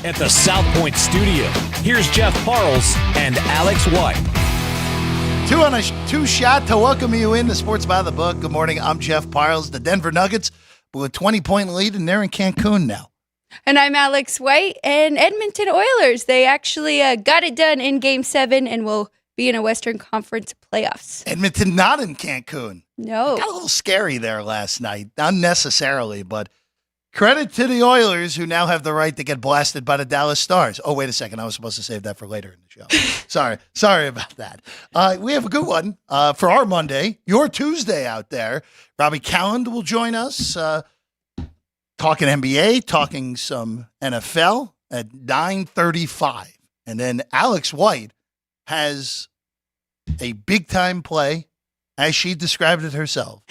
at the South Point studio. Here's Jeff Parles and Alex White. Two shot to welcome you in the Sports by the Book. Good morning. I'm Jeff Parles. The Denver Nuggets with a 20-point lead, and they're in Cancun now. And I'm Alex White. And Edmonton Oilers, they actually got it done in Game 7 and will be in a Western Conference playoffs. Edmonton not in Cancun. No. It got a little scary there last night. Unnecessarily, but credit to the Oilers, who now have the right to get blasted by the Dallas Stars. Oh, wait a second. I was supposed to save that for later in the show. Sorry about that. We have a good one for our Monday. Your Tuesday out there. Robby Kalland will join us talking NBA, talking some NFL at 9:35. And then Alex White has a big-time play, as she described it herself,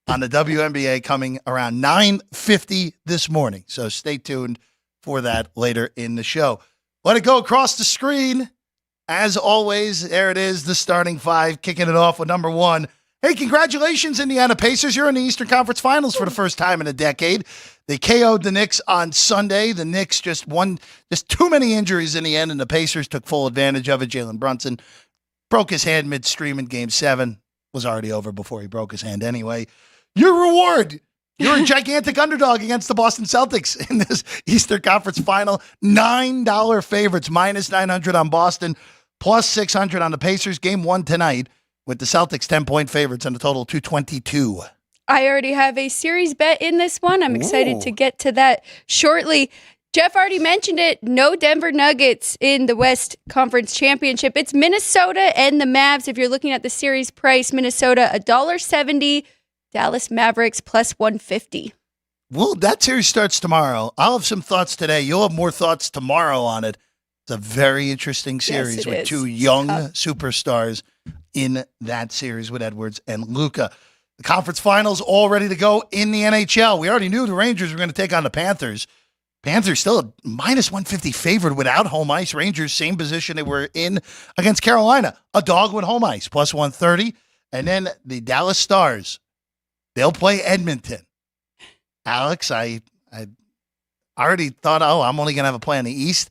on the WNBA coming around 9:50 this morning. So stay tuned for that later in the show. Let it go across the screen. As always, there it is, the starting five, kicking it off with number one. Hey, congratulations, Indiana Pacers. You're in the Eastern Conference Finals for the first time in a decade. They KO'd the Knicks on Sunday. The Knicks just too many injuries in the end, and the Pacers took full advantage of it. Jalen Brunson broke his hand midstream in Game 7. Was already over before he broke his hand anyway. Your reward. You're a gigantic underdog against the Boston Celtics in this Eastern Conference Final. $9 favorites, minus 900 on Boston, plus 600 on the Pacers. Game 1 tonight with the Celtics 10-point favorites and a total of 222. I already have a series bet in this one. I'm excited to get to that shortly. Jeff already mentioned it. No Denver Nuggets in the West Conference Championship. It's Minnesota and the Mavs. If you're looking at the series price, Minnesota $1.70, Dallas Mavericks plus 150. Well, that series starts tomorrow. I'll have some thoughts today. You'll have more thoughts tomorrow on it. It's a very interesting series with two young superstars in that series with Edwards and Luka. The conference finals all ready to go in the NHL. We already knew the Rangers were going to take on the Panthers. Panthers still a minus 150 favorite without home ice. Rangers, same position they were in against Carolina. A dog with home ice, plus 130. And then the Dallas Stars, they'll play Edmonton. Alex, I already thought, I'm only going to have a play on the East.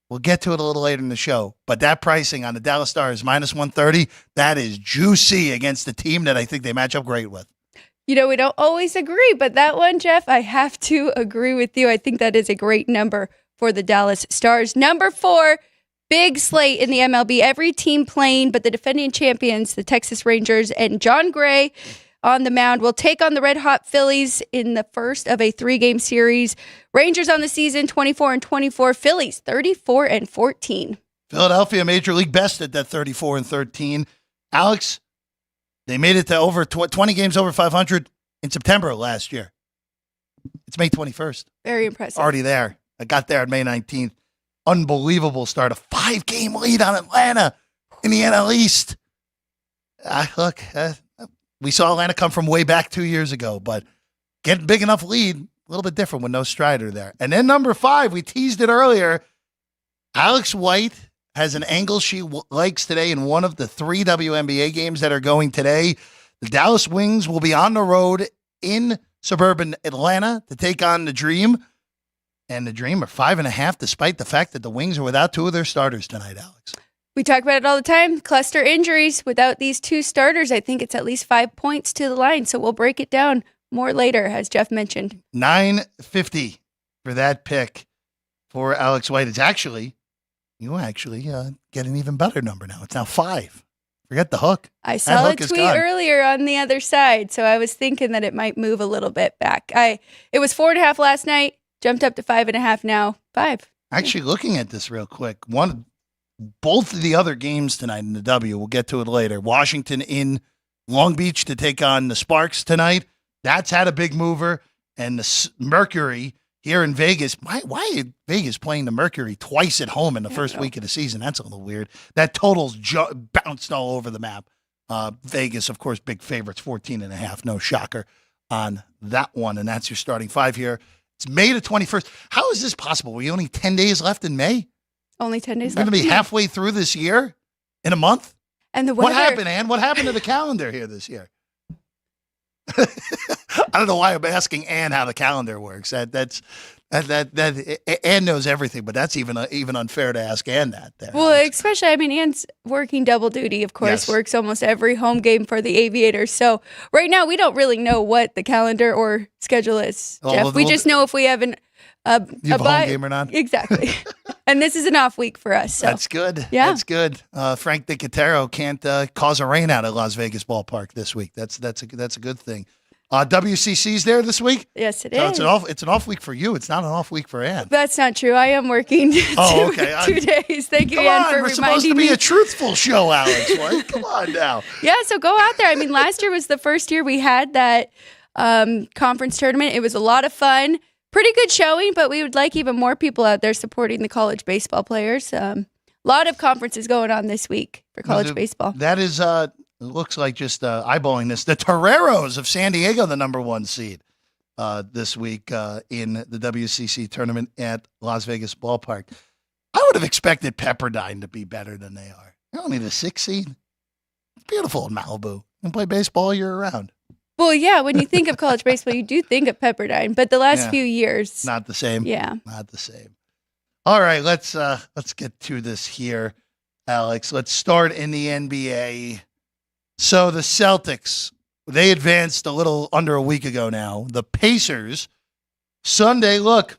We'll get to it a little later in the show. But that pricing on the Dallas Stars, minus 130, that is juicy against the team that I think they match up great with. You know, we don't always agree, but that one, Jeff, I have to agree with you. I think that is a great number for the Dallas Stars. Number 4, big slate in the MLB. Every team playing, but the defending champions, the Texas Rangers, and John Gray on the mound will take on the red-hot Phillies in the first of a 3-game series. Rangers on the season, 24-24. Phillies, 34-14. Philadelphia, Major League best at that 34-13. Alex, they made it to over 20 games over 500 in September last year. It's May 21st. Very impressive. Already there. I got there on May 19th. Unbelievable start. A 5-game lead on Atlanta in the NL East. We saw Atlanta come from way back 2 years ago, but getting big enough lead, a little bit different with no Strider there. And then number 5, we teased it earlier. Alex White has an angle she likes today in one of the 3 WNBA games that are going today. The Dallas Wings will be on the road in suburban Atlanta to take on the Dream. And the Dream are 5.5, despite the fact that the Wings are without 2 of their starters tonight, Alex. We talk about it all the time. Cluster injuries. Without these 2 starters, I think it's at least 5 points to the line. So we'll break it down more later, as Jeff mentioned. 950 for that pick for Alex White. It's actually, get an even better number now. It's now 5. Forget the hook. I saw a tweet earlier on the other side, so I was thinking that it might move a little bit back. It was 4.5 last night, jumped up to 5.5 now. 5. Actually, looking at this real quick, both of the other games tonight in the W, we'll get to it later. Washington in Long Beach to take on the Sparks tonight. That's had a big mover. And the Mercury here in Vegas. Why is Vegas playing the Mercury twice at home in the first week of the season? That's a little weird. That total's bounced all over the map. Vegas, of course, big favorites, 14.5. No shocker on that one. And that's your starting 5 here. It's May the 21st. How is this possible? We only 10 days left in May? Only 10 days We're left. going to be halfway through this year in a month? And the weather. What happened, Ann? What happened to the calendar here this year? I don't know why I'm asking Ann how the calendar works. That's Ann knows everything, but that's even unfair to ask Ann that. There, Well, Alex. especially, I mean, Ann's working double duty, of course, Yes. works almost every home game for the Aviators. So right now, we don't really know what the calendar or schedule is, Well, Jeff. We just know if we have you have a home game or not. Exactly. And this is an off week for us. So. That's good. Yeah. That's good. Frank Nicotero can't cause a rain out at Las Vegas ballpark this week. That's a good thing. WCC's there this week. Yes, it So is. it's an off week for you. It's not an off week for Ann. That's not true. I am working Oh, okay. 2 days. Thank you, Come Ann, on, for we're supposed to reminding be me. a truthful show, Alex. Like, come on now. Yeah, so go out there. I mean, last year was the first year we had that conference tournament. It was a lot of fun. Pretty good showing, but we would like even more people out there supporting the college baseball players. A lot of conferences going on this week for college baseball. That is, it looks like just eyeballing this. The Toreros of San Diego, the number 1 seed this week in the WCC tournament at Las Vegas Ballpark. I would have expected Pepperdine to be better than they are. They're only the 6th seed. Beautiful in Malibu. You can play baseball year round. Well, yeah, when you think of college baseball, you do think of Pepperdine, but the last few years. Not the same. Yeah. Not the same. All right, let's get to this here, Alex. Let's start in the NBA. So the Celtics, they advanced a little under a week ago now. The Pacers, Sunday, look,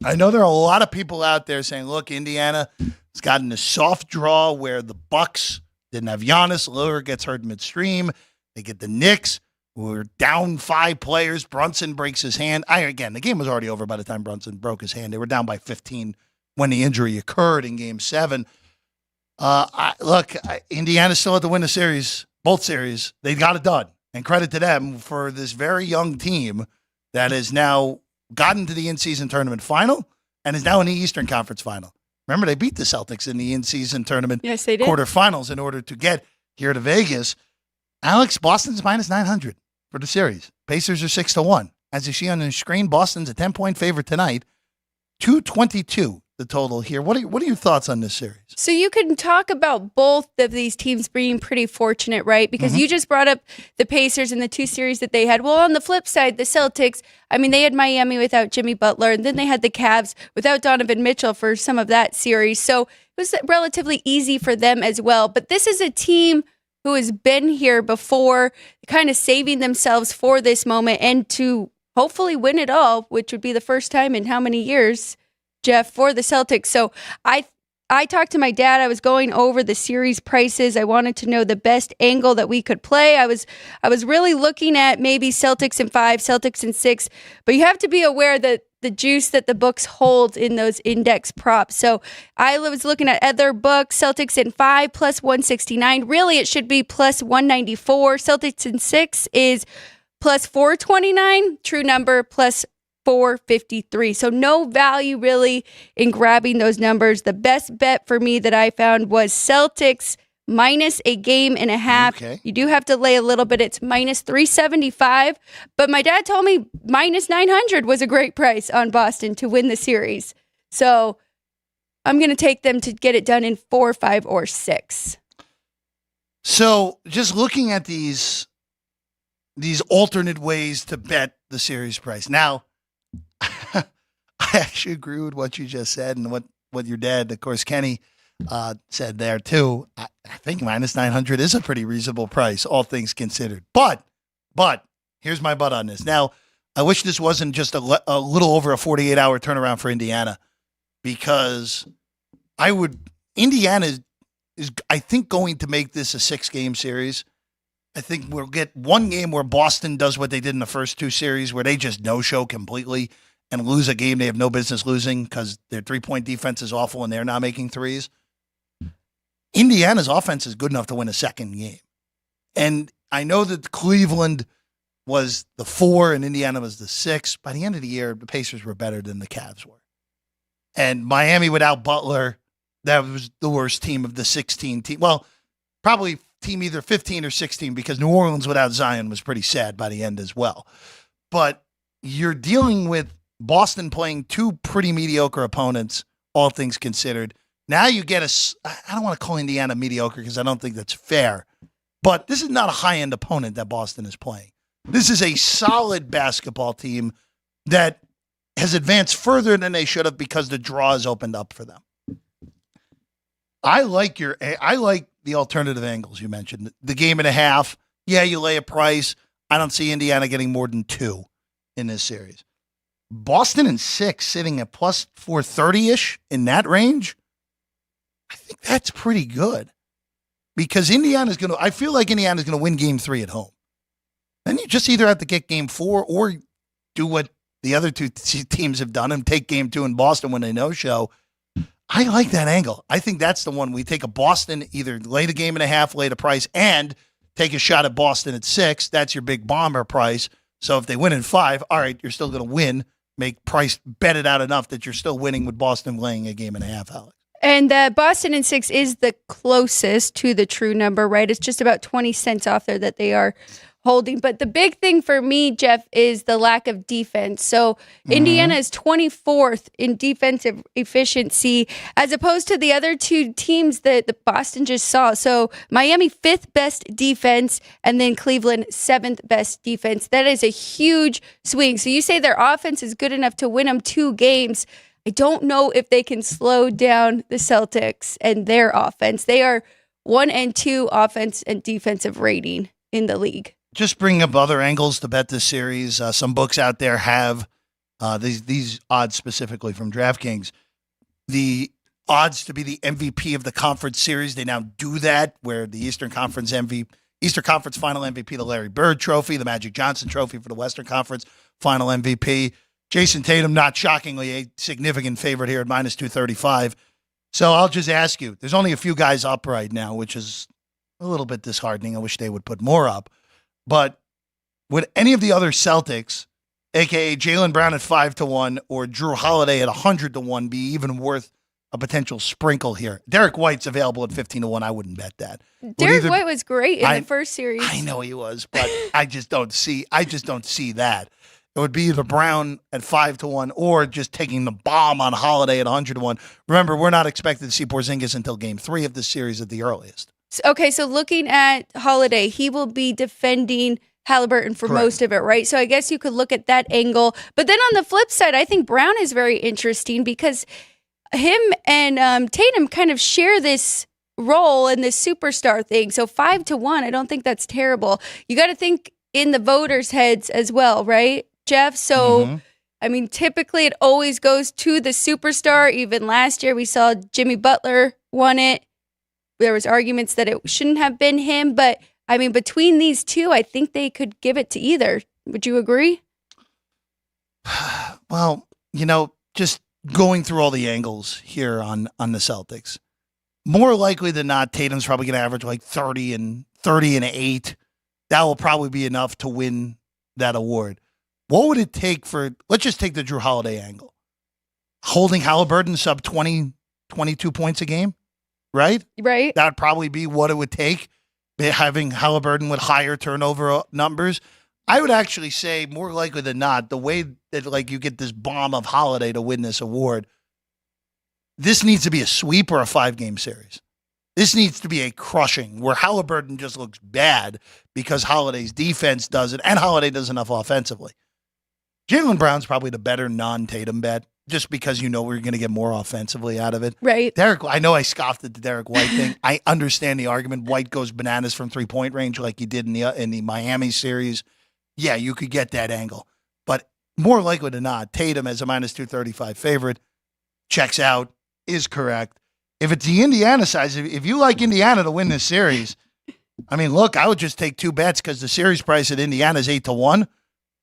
I know there are a lot of people out there saying, look, Indiana has gotten a soft draw where the Bucks didn't have Giannis. Lillard gets hurt midstream. They get the Knicks, who are down 5 players. Brunson breaks his hand. Again, the game was already over by the time Brunson broke his hand. They were down by 15 when the injury occurred in Game 7. Indiana still had to win the series, both series. They got it done. And credit to them for this very young team that has now gotten to the in-season tournament final and is now in the Eastern Conference final. Remember, they beat the Celtics in the in-season tournament Yes, they did. quarterfinals in order to get here to Vegas. Alex, Boston's minus 900 for the series. Pacers are 6-1. As you see on the screen, Boston's a 10-point favorite tonight. 222 the total here. What are your thoughts on this series? So you can talk about both of these teams being pretty fortunate, right? Because you just brought up the Pacers and the 2 series that they had. Well, on the flip side, the Celtics, I mean, they had Miami without Jimmy Butler, and then they had the Cavs without Donovan Mitchell for some of that series. So it was relatively easy for them as well. But this is a team who has been here before, kind of saving themselves for this moment and to hopefully win it all, which would be the first time in how many years, Jeff, for the Celtics. So I talked to my dad. I was going over the series prices. I wanted to know the best angle that we could play. I was really looking at maybe Celtics in 5, Celtics in 6, but you have to be aware that the juice that the books hold in those index props. So I was looking at other books, Celtics in 5 plus 169. Really, it should be plus 194. Celtics in 6 is plus 429. True number plus 453. So no value really in grabbing those numbers. The best bet for me that I found was Celtics minus a game and a half. Okay. You do have to lay a little bit. It's minus 375. But my dad told me minus 900 was a great price on Boston to win the series. So I'm going to take them to get it done in 4, 5, or 6. So just looking at these alternate ways to bet the series price. Now, I actually agree with what you just said and what your dad, of course, Kenny, said there too. I think minus 900 is a pretty reasonable price, all things considered. But here's my but on this. Now, I wish this wasn't just a little over a 48-hour turnaround for Indiana, because Indiana is I think going to make this a 6-game series. I think we'll get one game where Boston does what they did in the first 2 series, where they just no-show completely and lose a game they have no business losing because their 3-point defense is awful and they're not making threes. Indiana's offense is good enough to win a second game. And I know that Cleveland was the 4 and Indiana was the 6. By the end of the year, the Pacers were better than the Cavs were. And Miami without Butler, that was the worst team of the 16 team. Well, probably team either 15 or 16, because New Orleans without Zion was pretty sad by the end as well. But you're dealing with Boston playing 2 pretty mediocre opponents, all things considered. Now you get I don't want to call Indiana mediocre because I don't think that's fair, but this is not a high-end opponent that Boston is playing. This is a solid basketball team that has advanced further than they should have because the draw has opened up for them. I like the alternative angles you mentioned. The 1.5. Yeah, you lay a price. I don't see Indiana getting more than 2 in this series. Boston in 6 sitting at plus 430-ish in that range. I think that's pretty good because I feel like Indiana's going to win game 3 at home. Then you just either have to get game 4 or do what the other two teams have done and take game 2 in Boston when they no-show. I like that angle. I think that's the one. We take a Boston, either lay the 1.5, lay the price, and take a shot at Boston at 6. That's your big bomber price. So if they win in 5, all right, you're still going to win. Make price bet it out enough that you're still winning with Boston laying a 1.5, Alex. And Boston in 6 is the closest to the true number, right? It's just about 20 cents off there that they are holding. But the big thing for me, Jeff, is the lack of defense. So Indiana is 24th in defensive efficiency, as opposed to the other two teams that Boston just saw. So Miami, 5th best defense, and then Cleveland, 7th best defense. That is a huge swing. So you say their offense is good enough to win them 2 games. I don't know if they can slow down the Celtics and their offense. They are 1 and 2 offense and defensive rating in the league. Just bring up other angles to bet this series. Some books out there have these odds specifically from DraftKings. The odds to be the MVP of the conference series, they now do that, where the Eastern Conference Final MVP, the Larry Bird Trophy, the Magic Johnson Trophy for the Western Conference Final MVP. Jason Tatum, not shockingly, a significant favorite here at minus 235. So I'll just ask you, there's only a few guys up right now, which is a little bit disheartening. I wish they would put more up. But would any of the other Celtics, a.k.a. Jaylen Brown at 5-1 or Drew Holiday at 100-1, be even worth a potential sprinkle here? Derek White's available at 15-1. I wouldn't bet that. Derek White was great in the first series. I know he was, but I just don't see that. It would be either Brown at 5-1 or just taking the bomb on Holiday at 100-1. Remember, we're not expected to see Porzingis until game 3 of this series at the earliest. Okay, so looking at Holiday, he will be defending Halliburton for Correct. most of it, right? So I guess you could look at that angle. But then on the flip side, I think Brown is very interesting because him and Tatum kind of share this role in this superstar thing. So 5-1, I don't think that's terrible. You got to think in the voters' heads as well, right, Jeff? So, I mean, typically it always goes to the superstar. Even last year we saw Jimmy Butler won it. There was arguments that it shouldn't have been him, but I mean, between these two, I think they could give it to either. Would you agree? Well, just going through all the angles here on the Celtics, more likely than not, Tatum's probably going to average like 30 and 8. That will probably be enough to win that award. What would it take let's just take the Drew Holiday angle. Holding Halliburton sub 20, 22 points a game? Right? Right. That would probably be what it would take, having Halliburton with higher turnover numbers. I would actually say more likely than not, the way that you get this bomb of Holiday to win this award, this needs to be a sweep or a 5-game series. This needs to be a crushing where Halliburton just looks bad because Holiday's defense does it and Holiday does enough offensively. Jaylen Brown's probably the better non-Tatum bet, just because we're going to get more offensively out of it. Right. I know I scoffed at the Derek White thing. I understand the argument. White goes bananas from 3-point range like he did in the Miami series. Yeah, you could get that angle. But more likely than not, Tatum as a minus 235 favorite checks out, is correct. If it's the Indiana side, if you like Indiana to win this series, I mean, look, I would just take 2 bets because the series price at Indiana is 8-1.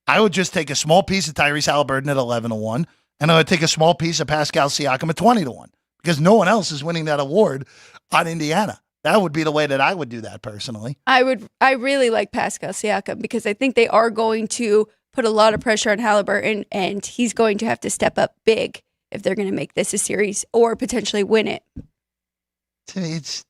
I would just take a small piece of Tyrese Halliburton at 11-1. And I would take a small piece of Pascal Siakam at 20-1 because no one else is winning that award on Indiana. That would be the way that I would do that personally. I really like Pascal Siakam because I think they are going to put a lot of pressure on Halliburton and he's going to have to step up big if they're going to make this a series or potentially win it. It's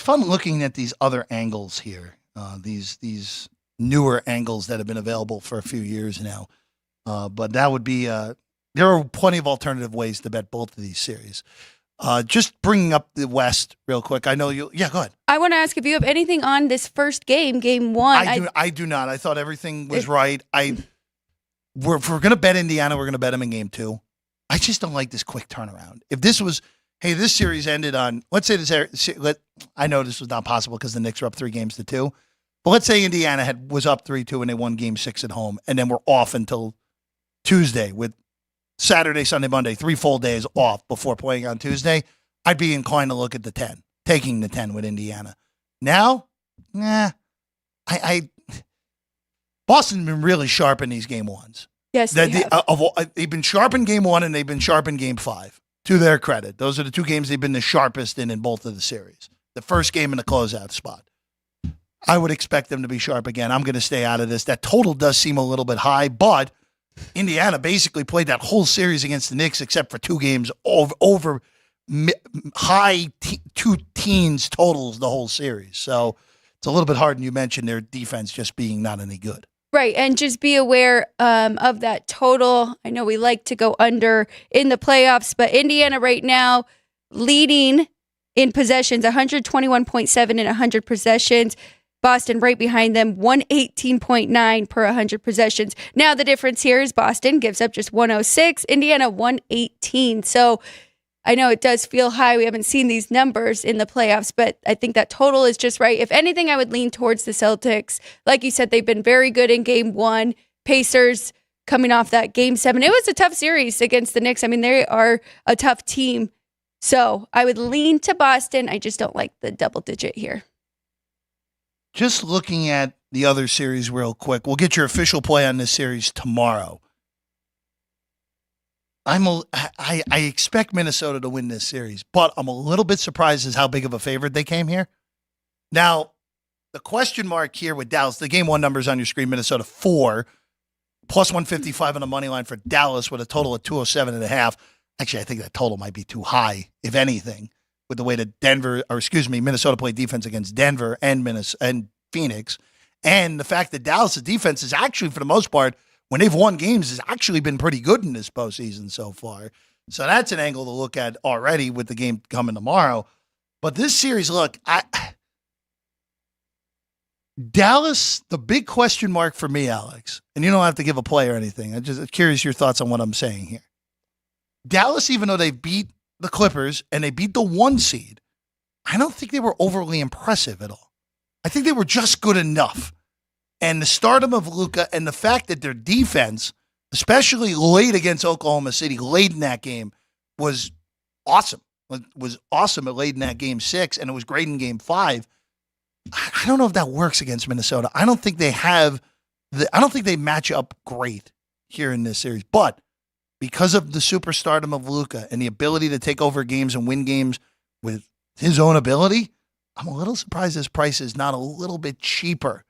fun looking at these other angles here, these newer angles that have been available for a few years now. But that would be there are plenty of alternative ways to bet both of these series. Just bringing up the West real quick. I know you. Yeah, go ahead. I want to ask if you have anything on this first game, game 1. I do not. I thought everything was right. if we're going to bet Indiana, we're going to bet them in game 2. I just don't like this quick turnaround. If this was, hey, this series ended on, let's say I know this was not possible because the Knicks were up 3-2, but let's say Indiana was up 3-2 and they won game 6 at home, and then we're off until Tuesday with Saturday, Sunday, Monday, 3 full days off before playing on Tuesday. I'd be inclined to look at the 10, taking the 10 with Indiana. Now, Boston's been really sharp in these game 1s. Yes, they've been sharp in game 1 and they've been sharp in game 5. To their credit, those are the 2 games they've been the sharpest in both of the series. The first game in the closeout spot. I would expect them to be sharp again. I'm going to stay out of this. That total does seem a little bit high, but Indiana basically played that whole series against the Knicks except for 2 games over high 2 teens totals the whole series. So it's a little bit hard, and you mentioned their defense just being not any good. Right, and just be aware of that total. I know we like to go under in the playoffs, but Indiana right now leading in possessions, 121.7 in 100 possessions. Boston right behind them, 118.9 per 100 possessions. Now the difference here is Boston gives up just 106, Indiana 118. So I know it does feel high. We haven't seen these numbers in the playoffs, but I think that total is just right. If anything, I would lean towards the Celtics. Like you said, they've been very good in game 1. Pacers coming off that game 7. It was a tough series against the Knicks. I mean, they are a tough team. So I would lean to Boston. I just don't like the double digit here. Just looking at the other series real quick, we'll get your official play on this series tomorrow. I expect Minnesota to win this series, but I'm a little bit surprised as how big of a favorite they came here. Now, the question mark here with Dallas, the game 1 numbers on your screen, Minnesota 4, plus 155 on the money line for Dallas with a total of 207.5. Actually, I think that total might be too high, if anything, with the way that Minnesota played defense against Denver and Phoenix. And the fact that Dallas' defense is actually, for the most part, when they've won games, has actually been pretty good in this postseason so far. So that's an angle to look at already with the game coming tomorrow. But this series, look, Dallas, the big question mark for me, Alex, and you don't have to give a play or anything. I'm just curious your thoughts on what I'm saying here. Dallas, even though they beat the Clippers and they beat the 1 seed, I don't think they were overly impressive at all. I think they were just good enough. And the stardom of Luka and the fact that their defense, especially late against Oklahoma City, late in that game, was awesome. It was awesome late in that game 6, and it was great in game 5. I don't know if that works against Minnesota. I don't think they match up great here in this series. But because of the superstardom of Luka and the ability to take over games and win games with his own ability, I'm a little surprised this price is not a little bit cheaper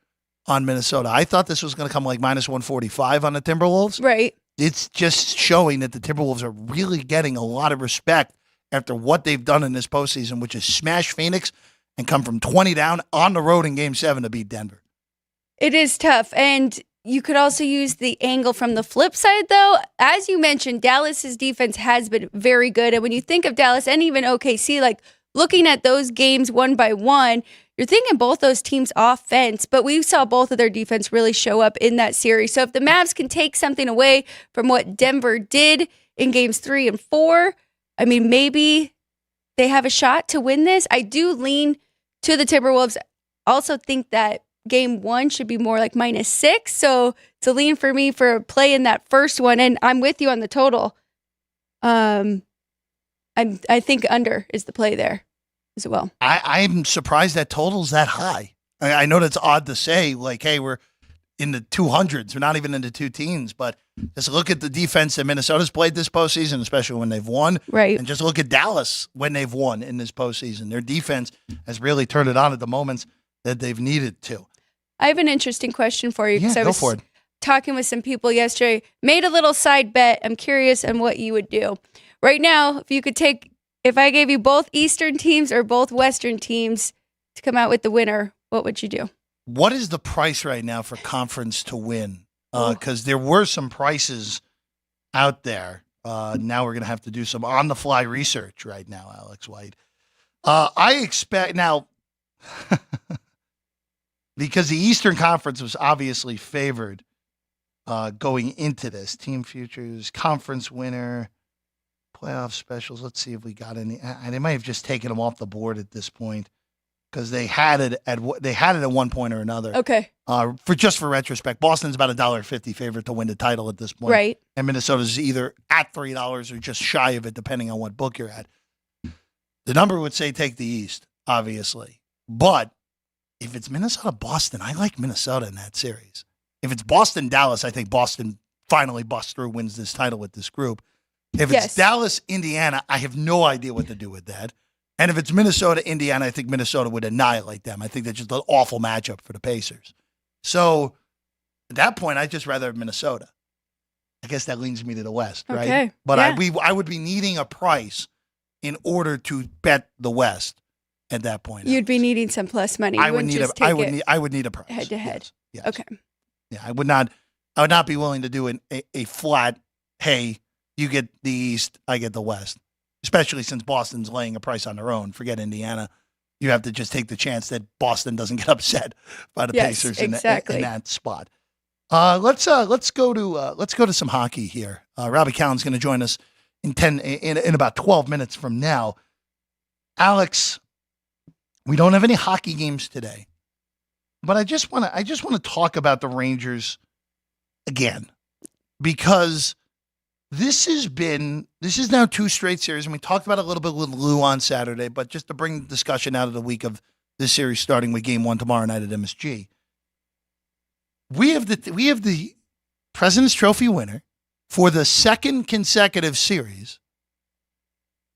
on Minnesota. I thought this was going to come like minus 145 on the Timberwolves. Right. It's just showing that the Timberwolves are really getting a lot of respect after what they've done in this postseason, which is smash Phoenix and come from 20 down on the road in game 7 to beat Denver. It is tough. And you could also use the angle from the flip side, though. As you mentioned, Dallas's defense has been very good. And when you think of Dallas and even OKC, like looking at those games one by one, you're thinking both those teams' offense, but we saw both of their defense really show up in that series. So if the Mavs can take something away from what Denver did in games 3 and 4, I mean, maybe they have a shot to win this. I do lean to the Timberwolves. Also think that game 1 should be more like -6. So it's a lean for me for a play in that first one. And I'm with you on the total. I think under is the play there as well. I'm surprised that total's that high. I know that's odd to say, like, hey, we're in the 200s. We're not even in the 2 teens, but just look at the defense that Minnesota's played this postseason, especially when they've won. Right. And just look at Dallas when they've won in this postseason. Their defense has really turned it on at the moments that they've needed to. I have an interesting question for you. Yeah, I go for it. Talking with some people yesterday, made a little side bet. I'm curious on what you would do. Right now, if I gave you both Eastern teams or both Western teams to come out with the winner, what would you do? What is the price right now for conference to win? Because there were some prices out there. Now we're going to have to do some on-the-fly research right now, Alex White. I expect now, because the Eastern Conference was obviously favored going into this. Team futures, conference winner, playoff specials. Let's see if we got any. They might have just taken them off the board at this point because they had it at one point or another. Okay. For retrospect, Boston's about $1.50 favorite to win the title at this point. Right. And Minnesota's either at $3 or just shy of it, depending on what book you're at. The number would say take the East, obviously. But if it's Minnesota-Boston, I like Minnesota in that series. If it's Boston-Dallas, I think Boston finally busts through, wins this title with this group. If it's Dallas-Indiana, I have no idea what to do with that. And if it's Minnesota-Indiana, I think Minnesota would annihilate them. I think that's just an awful matchup for the Pacers. So at that point, I'd just rather have Minnesota. I guess that leans me to the West, right? Okay. But yeah. I would be needing a price in order to bet the West at that point. You'd be needing some plus money. I would need a price. Head to head. Yes. Okay. Yeah, I would not be willing to do a flat, hey, you get the East, I get the West. Especially since Boston's laying a price on their own. Forget Indiana. You have to just take the chance that Boston doesn't get upset by the Pacers in that spot. Let's go to some hockey here. Robby Kalland's going to join us in about 12 minutes from now. Alex, we don't have any hockey games today, but I just want to talk about the Rangers again because this is now 2 straight series, and we talked about it a little bit with Lou on Saturday, but just to bring the discussion out of the week of this series starting with Game 1 tomorrow night at MSG. We have the President's Trophy winner for the second consecutive series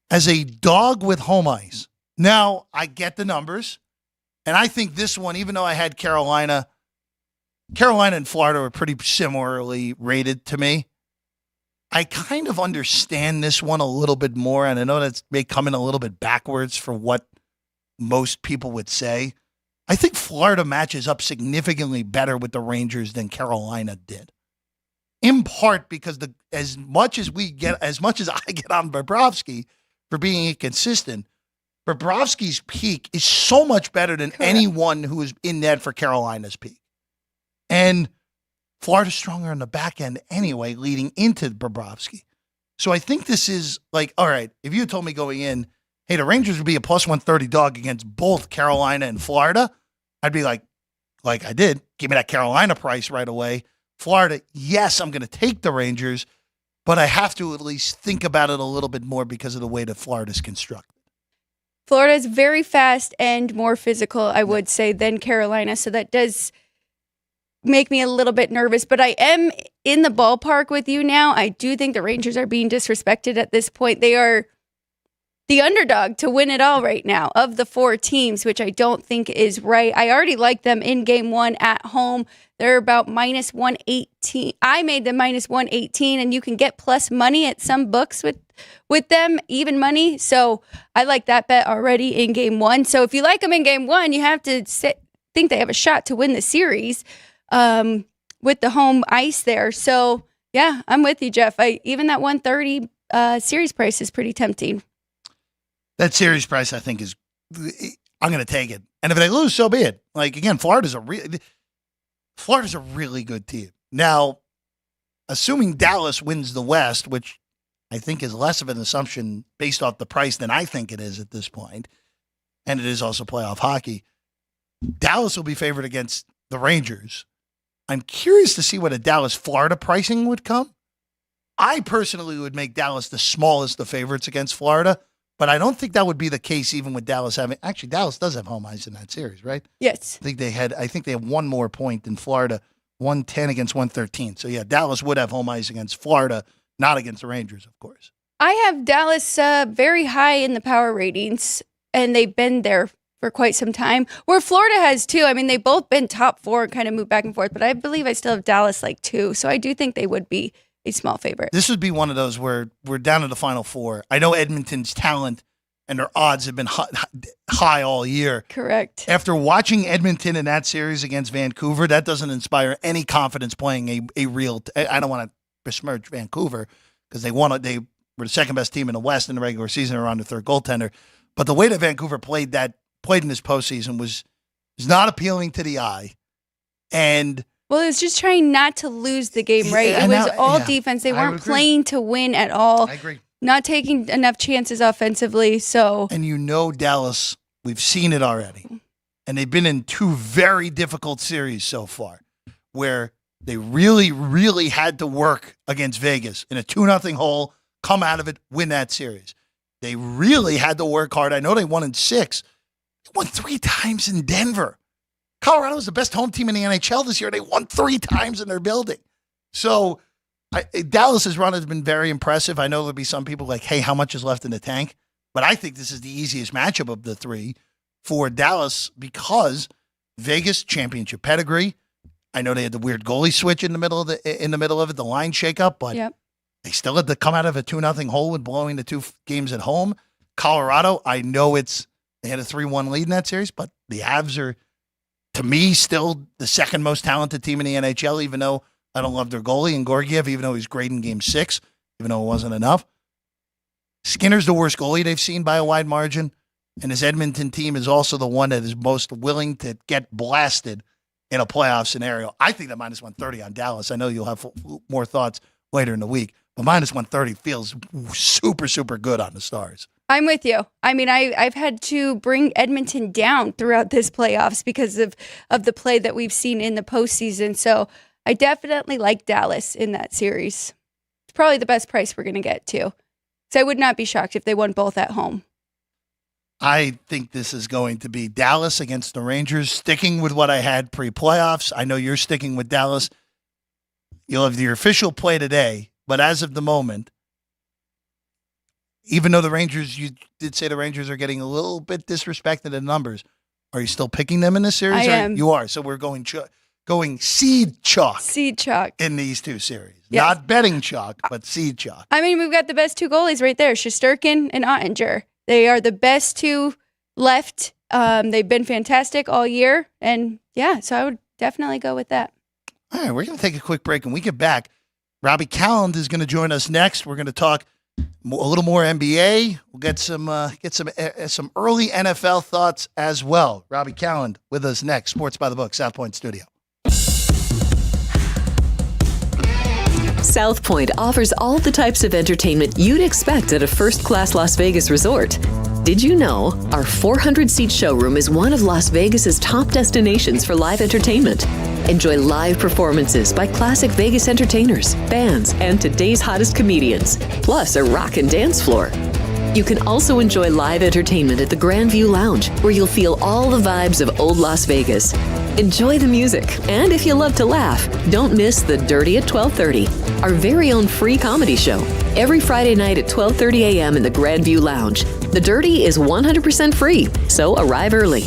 as a dog with home ice. Now, I get the numbers, and I think this one, even though I had Carolina and Florida were pretty similarly rated to me, I kind of understand this one a little bit more, and I know that may come in a little bit backwards for what most people would say. I think Florida matches up significantly better with the Rangers than Carolina did. In part because as much as I get on Bobrovsky for being inconsistent, Bobrovsky's peak is so much better than anyone who is in net for Carolina's peak. And Florida's stronger on the back end anyway, leading into Bobrovsky. So I think this is like, all right, if you had told me going in, hey, the Rangers would be a plus 130 dog against both Carolina and Florida, I'd be like I did, give me that Carolina price right away. Florida, yes, I'm going to take the Rangers, but I have to at least think about it a little bit more because of the way that Florida's constructed. Florida is very fast and more physical, I would say, than Carolina. So that does make me a little bit nervous, but I am in the ballpark with you now. I do think the Rangers are being disrespected at this point. They are the underdog to win it all right now of the 4 teams, which I don't think is right. I already like them in Game 1 at home. They're about minus 118. I made them minus 118, and you can get plus money at some books with them, even money. So I like that bet already in Game 1. So if you like them in Game 1, you have to think they have a shot to win the series. With the home ice there. So, yeah, I'm with you, Jeff. Even that 130 series price is pretty tempting. That series price, I think, I'm going to take it. And if they lose, so be it. Like, again, Florida's a really good team. Now, assuming Dallas wins the West, which I think is less of an assumption based off the price than I think it is at this point, and it is also playoff hockey, Dallas will be favored against the Rangers. I'm curious to see what a Dallas-Florida pricing would come. I personally would make Dallas the smallest of favorites against Florida, but I don't think that would be the case even with Dallas having – actually, Dallas does have home ice in that series, right? Yes. I think they have one more point than Florida, 110 against 113. So, yeah, Dallas would have home ice against Florida, not against the Rangers, of course. I have Dallas very high in the power ratings, and they've been there for quite some time, where Florida has too. I mean, they've both been top 4 and kind of moved back and forth, but I believe I still have Dallas like 2. So I do think they would be a small favorite. This would be one of those where we're down to the Final 4. I know Edmonton's talent and their odds have been high all year. Correct. After watching Edmonton in that series against Vancouver, that doesn't inspire any confidence playing a real I don't want to besmirch Vancouver because they were the second best team in the West in the regular season around the 3rd goaltender. But the way that Vancouver played in this postseason was not appealing to the eye. And Well, it was just trying not to lose the game, right? Yeah, It was now- all yeah, defense. They I weren't agree. playing to win at all. I agree. Not taking enough chances offensively. So And Dallas, we've seen it already. And they've been in two very difficult series so far where they really, really had to work against Vegas in a 2-0 hole, come out of it, win that series. They really had to work hard. I know they won in 6. They won 3 times in Denver. Colorado is the best home team in the NHL this year. They won 3 times in their building. So Dallas's run has been very impressive. I know there'll be some people like, hey, how much is left in the tank? But I think this is the easiest matchup of the 3 for Dallas because Vegas championship pedigree. I know they had the weird goalie switch in the middle of it, the line shakeup, but yep. they still had to come out of a 2-0 hole with blowing the 2 games at home. Colorado, I know they had a 3-1 lead in that series, but the Avs are, to me, still the second most talented team in the NHL, even though I don't love their goalie, and Georgiev, even though he's great in Game 6, even though it wasn't enough. Skinner's the worst goalie they've seen by a wide margin, and his Edmonton team is also the one that is most willing to get blasted in a playoff scenario. I think that minus 130 on Dallas. I know you'll have more thoughts later in the week, but minus 130 feels super, super good on the Stars. I'm with you. I mean, I've had to bring Edmonton down throughout this playoffs because of the play that we've seen in the postseason. So I definitely like Dallas in that series. It's probably the best price we're going to get, too. So I would not be shocked if they won both at home. I think this is going to be Dallas against the Rangers, sticking with what I had pre-playoffs. I know you're sticking with Dallas. You'll have your official play today, but as of the moment, even though the Rangers, you did say the Rangers are getting a little bit disrespected in numbers, are you still picking them in this series? I am. You are. So we're going seed chalk. Seed chalk. In these 2 series. Yes. Not betting chalk, but seed chalk. I mean, we've got the best 2 goalies right there, Shesterkin and Ottinger. They are the best 2 left. They've been fantastic all year. And yeah, so I would definitely go with that. All right, we're going to take a quick break. When we get back, Robby Kalland is going to join us next. We're going to talk a little more NBA. We'll get some early NFL thoughts as well. Robby Kalland with us next. Sports by the Book, South Point Studio. South Point offers all the types of entertainment you'd expect at a first-class Las Vegas resort. Did you know our 400-seat showroom is one of Las Vegas's top destinations for live entertainment? Enjoy live performances by classic Vegas entertainers, bands, and today's hottest comedians, plus a rock and dance floor. You can also enjoy live entertainment at the Grandview Lounge, where you'll feel all the vibes of old Las Vegas. Enjoy the music, and if you love to laugh, don't miss The Dirty at 12:30, our very own free comedy show, every Friday night at 12:30 a.m. in the Grandview Lounge. The Dirty is 100% free, so arrive early.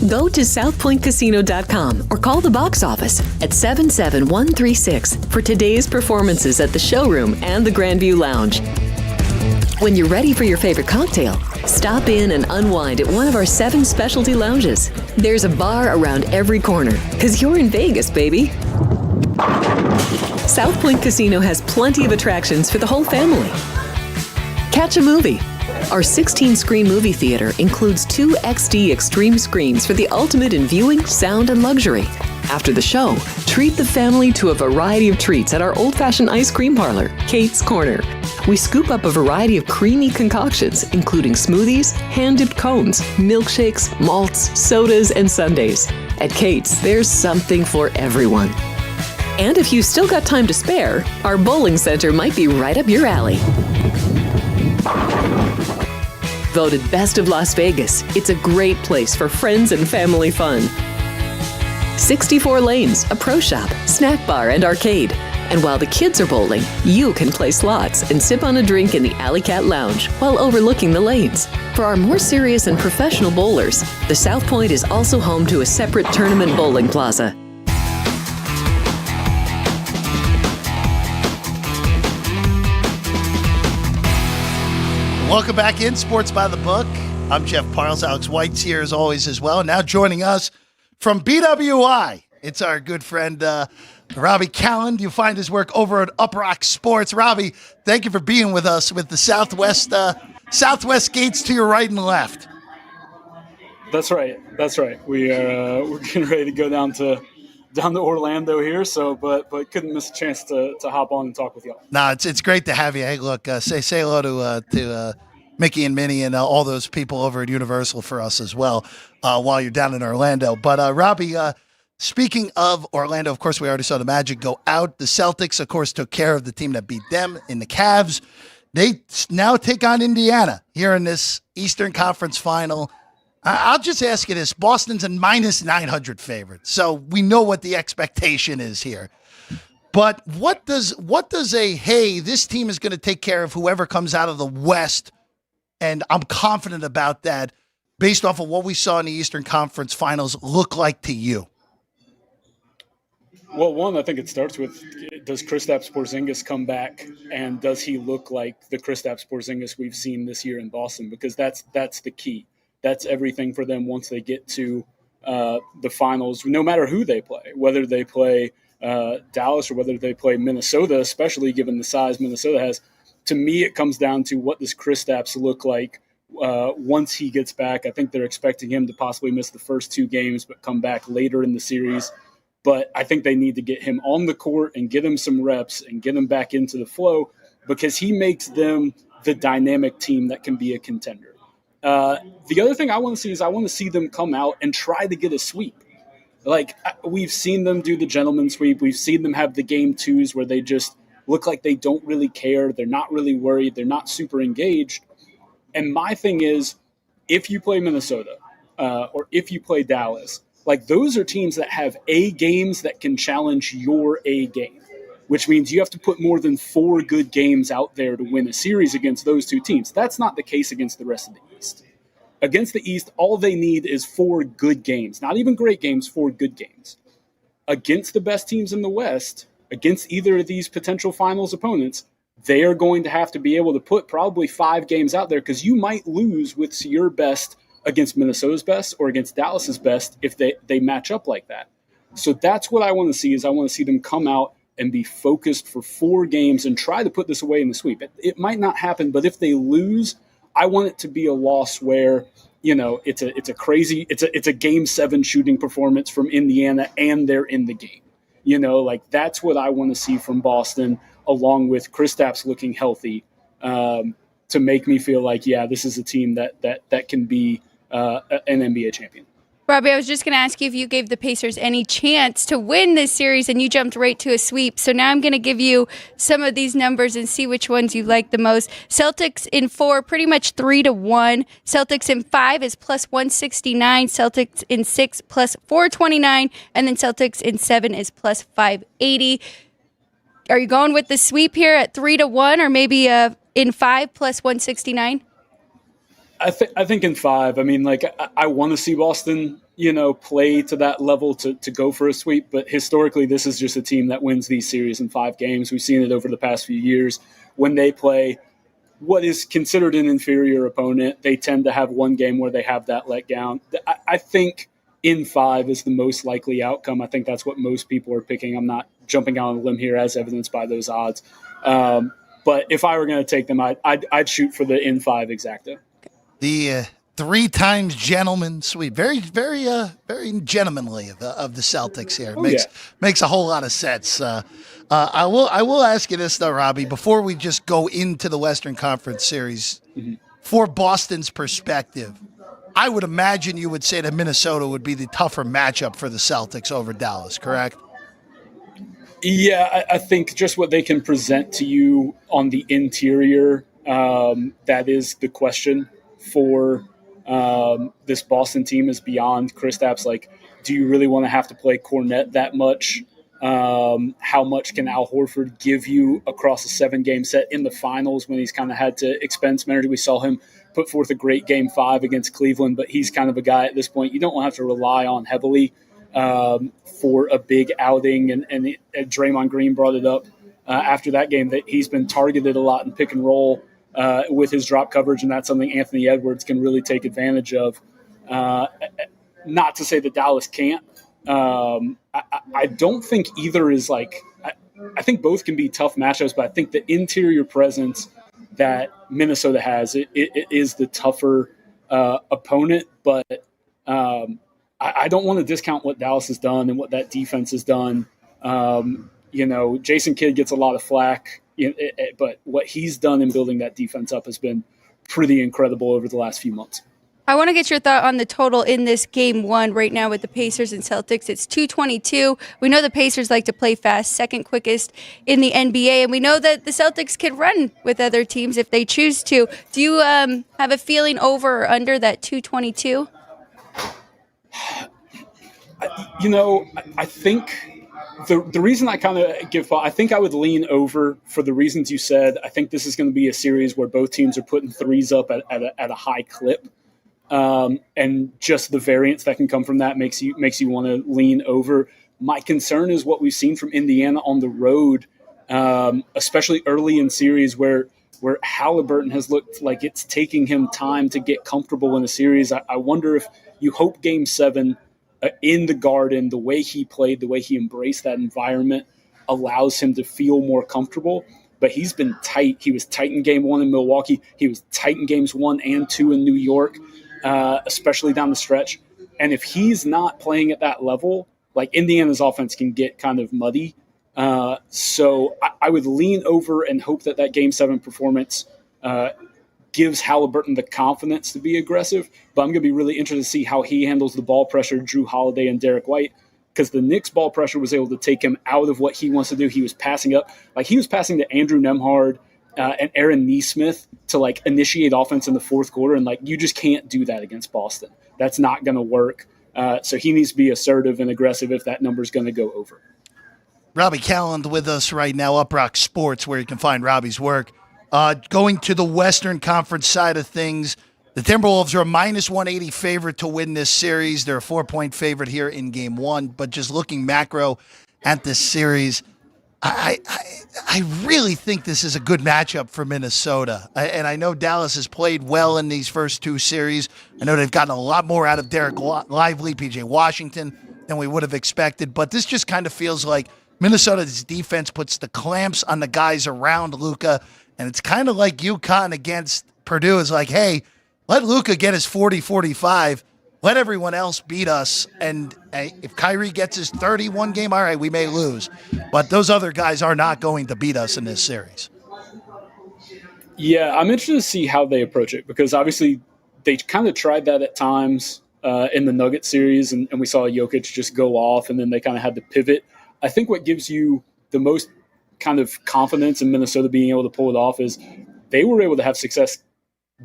Go to southpointcasino.com or call the box office at 77136 for today's performances at the showroom and the Grandview Lounge. When you're ready for your favorite cocktail, stop in and unwind at one of our 7 specialty lounges. There's a bar around every corner, because you're in Vegas, baby. South Point Casino has plenty of attractions for the whole family. Catch a movie. Our 16-screen movie theater includes 2 XD Extreme screens for the ultimate in viewing, sound, and luxury. After the show, treat the family to a variety of treats at our old-fashioned ice cream parlor, Kate's Corner. We scoop up a variety of creamy concoctions, including smoothies, hand-dipped cones, milkshakes, malts, sodas, and sundaes. At Kate's, there's something for everyone. And if you've still got time to spare, our bowling center might be right up your alley. Voted Best of Las Vegas, it's a great place for friends and family fun. 64 lanes, a pro shop, snack bar, and arcade. And while the kids are bowling, you can play slots and sip on a drink in the Alley Cat Lounge while overlooking the lanes. For our more serious and professional bowlers, the South Point is also home to a separate tournament bowling plaza. Welcome back in Sports by the Book. I'm Jeff Parles. Alex White's here as always as well. Now joining us from BWI, it's our good friend Robby Kalland. You find his work over at Up Rock Sports. Robby, thank you for being with us with the Southwest gates to your right and left. That's right. We're getting ready to go down to down to Orlando here. So, but couldn't miss a chance to hop on and talk with y'all. No, it's great to have you. Hey, look, say hello to Mickey and Minnie and all those people over at Universal for us as well while you're down in Orlando. But Robbie, speaking of Orlando, of course, we already saw the Magic go out. The Celtics, of course, took care of the team that beat them in the Cavs. They now take on Indiana here in this Eastern Conference final. I'll just ask you this. Boston's a minus 900 favorite, so we know what the expectation is here. But what does hey, this team is going to take care of whoever comes out of the West, and I'm confident about that based off of what we saw in the Eastern Conference finals look like to you? Well, one, I think it starts with, does Kristaps Porzingis come back, and does he look like the Kristaps Porzingis we've seen this year in Boston? Because that's the key. That's everything for them once they get to the finals, no matter who they play, whether they play Dallas or whether they play Minnesota, especially given the size Minnesota has. To me, it comes down to what does Kristaps look like once he gets back. I think they're expecting him to possibly miss the first 2 games but come back later in the series. But I think they need to get him on the court and get him some reps and get him back into the flow, because he makes them the dynamic team that can be a contender. The other thing I want to see is I want to see them come out and try to get a sweep. Like, we've seen them do the gentleman sweep. We've seen them have the game 2s where they just look like they don't really care. They're not really worried. They're not super engaged. And my thing is, if you play Minnesota or if you play Dallas, like, those are teams that have A games that can challenge your A game, which means you have to put more than 4 good games out there to win a series against those 2 teams. That's not the case against the rest of the East. Against the East, all they need is 4 good games, not even great games, 4 good games. Against the best teams in the West, against either of these potential finals opponents, they are going to have to be able to put probably 5 games out there, because you might lose with your best against Minnesota's best or against Dallas's best if they match up like that. So that's what I want to see, is I want to see them come out and be focused for 4 games and try to put this away in the sweep. It might not happen, but if they lose, I want it to be a loss where, you know, it's a game 7 shooting performance from Indiana and they're in the game. You know, like, that's what I want to see from Boston, along with Kristaps looking healthy, to make me feel like, yeah, this is a team that can be an NBA champion. Robbie, I was just going to ask you if you gave the Pacers any chance to win this series, and you jumped right to a sweep. So now I'm going to give you some of these numbers and see which ones you like the most. Celtics in 4, pretty much 3-1. Celtics in 5 is plus 169. Celtics in 6 plus 429. And then Celtics in 7 is plus 580. Are you going with the sweep here at 3-1, or maybe in 5 plus 169? I think in 5. I mean, like, I want to see Boston, you know, play to that level to go for a sweep. But historically, this is just a team that wins these series in 5 games. We've seen it over the past few years. When they play what is considered an inferior opponent, they tend to have one game where they have that let down. I think in 5 is the most likely outcome. I think that's what most people are picking. I'm not jumping out on a limb here, as evidenced by those odds. But if I were going to take them, I'd shoot for the in 5 exacta. The 3 times gentleman sweep, very, very, very gentlemanly of the Celtics here. Makes a whole lot of sense. I will ask you this though, Robbie, before we just go into the Western Conference Series, for Boston's perspective, I would imagine you would say that Minnesota would be the tougher matchup for the Celtics over Dallas, correct? Yeah, I think just what they can present to you on the interior, that is the question for this Boston team, is beyond Kristaps. Like, do you really want to have to play Kornet that much? How much can Al Horford give you across a 7-game set in the finals when he's kind of had to expend some energy? We saw him put forth a great game 5 against Cleveland, but he's kind of a guy at this point you don't want to have to rely on heavily for a big outing. And Draymond Green brought it up after that game, that he's been targeted a lot in pick and roll with his drop coverage, and that's something Anthony Edwards can really take advantage of. Not to say that Dallas can't. I don't think either is like – I think both can be tough matchups, but I think the interior presence that Minnesota has it is the tougher opponent. But I don't want to discount what Dallas has done and what that defense has done. Jason Kidd gets a lot of flack, but what he's done in building that defense up has been pretty incredible over the last few months. I want to get your thought on the total in this game one right now with the Pacers and Celtics. It's 222. We know the Pacers like to play fast, second quickest in the NBA, and we know that the Celtics can run with other teams if they choose to. Do you have a feeling over or under that 222? I think the reason I kind of I think I would lean over for the reasons you said. I think this is going to be a series where both teams are putting threes up at a high clip. And just the variance that can come from that makes you want to lean over. My concern is what we've seen from Indiana on the road, especially early in series where Halliburton has looked like it's taking him time to get comfortable in a series. I wonder if you hope Game 7 in the Garden, the way he played, the way he embraced that environment allows him to feel more comfortable. But he's been tight. He was tight in Game 1 in Milwaukee. He was tight in Games 1 and 2 in New York. Especially down the stretch. And if he's not playing at that level, like Indiana's offense can get kind of muddy. So I would lean over and hope that Game 7 performance gives Halliburton the confidence to be aggressive. But I'm going to be really interested to see how he handles the ball pressure, Drew Holiday and Derek White, because the Knicks ball pressure was able to take him out of what he wants to do. He was passing up. Like he was passing to Andrew Nembhard and Aaron Nesmith to like initiate offense in the fourth quarter. And like, you just can't do that against Boston. That's not going to work. So he needs to be assertive and aggressive if that number is going to go over. Robby Kalland with us right now, Uprock Sports, where you can find Robbie's work. Going to the Western Conference side of things, the Timberwolves are a minus 180 favorite to win this series. They're a 4-point favorite here in Game 1. But just looking macro at this series, I really think this is a good matchup for Minnesota. And I know Dallas has played well in these first two series. I know they've gotten a lot more out of Derek Lively, P.J. Washington than we would have expected. But this just kind of feels like Minnesota's defense puts the clamps on the guys around Luka. And it's kind of like UConn against Purdue is like, hey, let Luka get his 40-45. Let everyone else beat us, and if Kyrie gets his 31 game, all right, we may lose. But those other guys are not going to beat us in this series. Yeah, I'm interested to see how they approach it, because obviously they kind of tried that at times in the Nuggets series, and we saw Jokic just go off, and then they kind of had to pivot. I think what gives you the most kind of confidence in Minnesota being able to pull it off is they were able to have success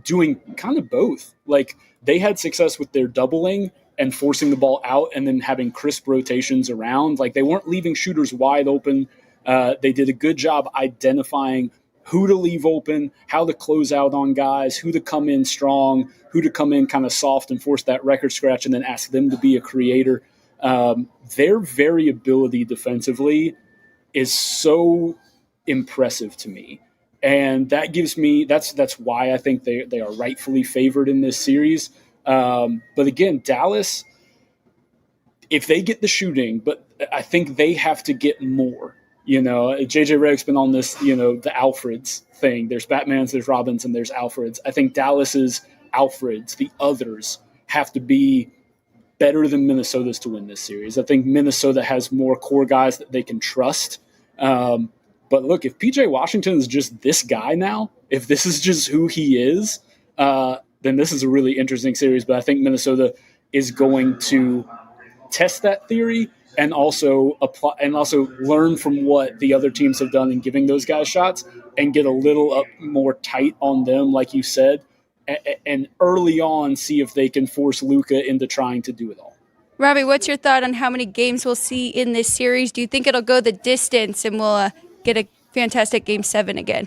doing kind of both. Like, they had success with their doubling and forcing the ball out and then having crisp rotations around. Like, they weren't leaving shooters wide open. They did a good job identifying who to leave open, how to close out on guys, who to come in strong, who to come in kind of soft and force that record scratch and then ask them to be a creator. Their variability defensively is so impressive to me. And that gives me that's why I think they are rightfully favored in this series. But again, Dallas, if they get the shooting, but I think they have to get more. JJ Redick's been on this, the Alfreds thing. There's Batmans, there's Robins, and there's Alfreds. I think Dallas's Alfreds, the others, have to be better than Minnesota's to win this series. I think Minnesota has more core guys that they can trust. But look, if P.J. Washington is just this guy now, if this is just who he is, then this is a really interesting series. But I think Minnesota is going to test that theory and also apply and also learn from what the other teams have done in giving those guys shots and get a little more tight on them, like you said, and early on see if they can force Luka into trying to do it all. Robby, what's your thought on how many games we'll see in this series? Do you think it'll go the distance and we'll get a fantastic Game 7 again?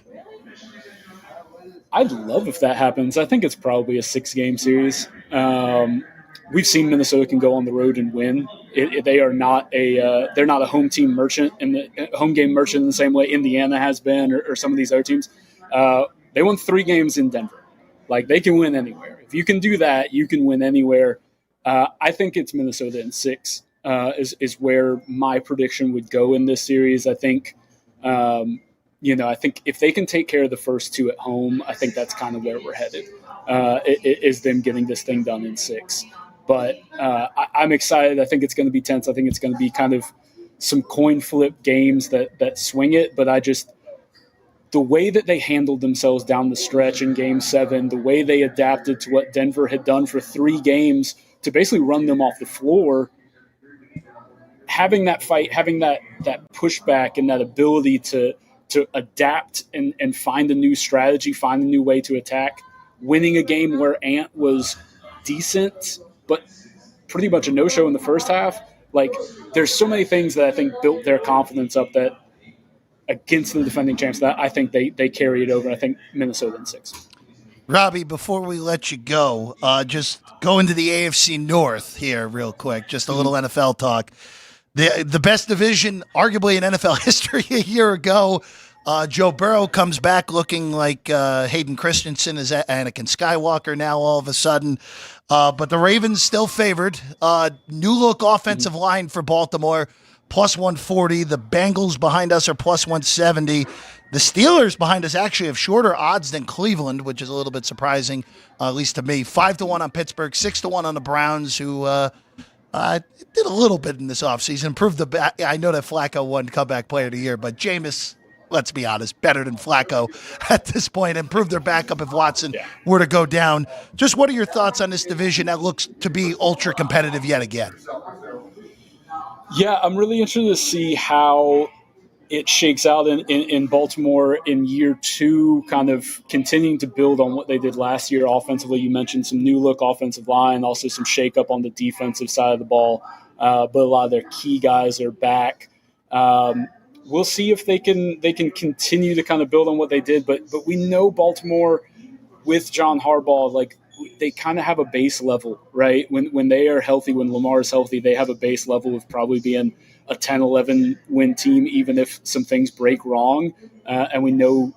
I'd love if that happens. I think it's probably a 6-game series. We've seen Minnesota can go on the road and win. They are not they're not a home team merchant in the home game merchant in the same way Indiana has been or some of these other teams. They won 3 games in Denver. Like, they can win anywhere. If you can do that, you can win anywhere. I think it's Minnesota in 6 is where my prediction would go in this series. I think, I think if they can take care of the first 2 at home, I think that's kind of where we're headed, is them getting this thing done in 6. But I'm excited. I think it's going to be tense. I think it's going to be kind of some coin flip games that swing it. But the way that they handled themselves down the stretch in Game 7, the way they adapted to what Denver had done for 3 games to basically run them off the floor, having that fight, having that pushback and that ability to adapt and find a new strategy, find a new way to attack, winning a game where Ant was decent but pretty much a no-show in the first half. Like, there's so many things that I think built their confidence up that against the defending champs that I think they carry it over. I think Minnesota in 6. Robbie, before we let you go, just go into the AFC North here real quick. Just a little NFL talk. The best division, arguably in NFL history a year ago. Joe Burrow comes back looking like Hayden Christensen is Anakin Skywalker now all of a sudden. But the Ravens still favored. New look offensive line for Baltimore, plus 140. The Bengals behind us are plus 170. The Steelers behind us actually have shorter odds than Cleveland, which is a little bit surprising, at least to me. 5-1 on Pittsburgh, 6-1 on the Browns, who did a little bit in this offseason. Improved I know that Flacco won comeback player of the year, but Jameis, let's be honest, better than Flacco at this point. Improved their backup if Watson were to go down. Just what are your thoughts on this division that looks to be ultra competitive yet again? Yeah, I'm really interested to see how it shakes out in Baltimore in year 2, kind of continuing to build on what they did last year offensively. You mentioned some new look offensive line, also some shakeup on the defensive side of the ball, but a lot of their key guys are back. We'll see if they can continue to kind of build on what they did, but we know Baltimore with John Harbaugh, like, they kind of have a base level, right? When they are healthy, when Lamar is healthy, they have a base level of probably being a 10-11 win team, even if some things break wrong. And we know,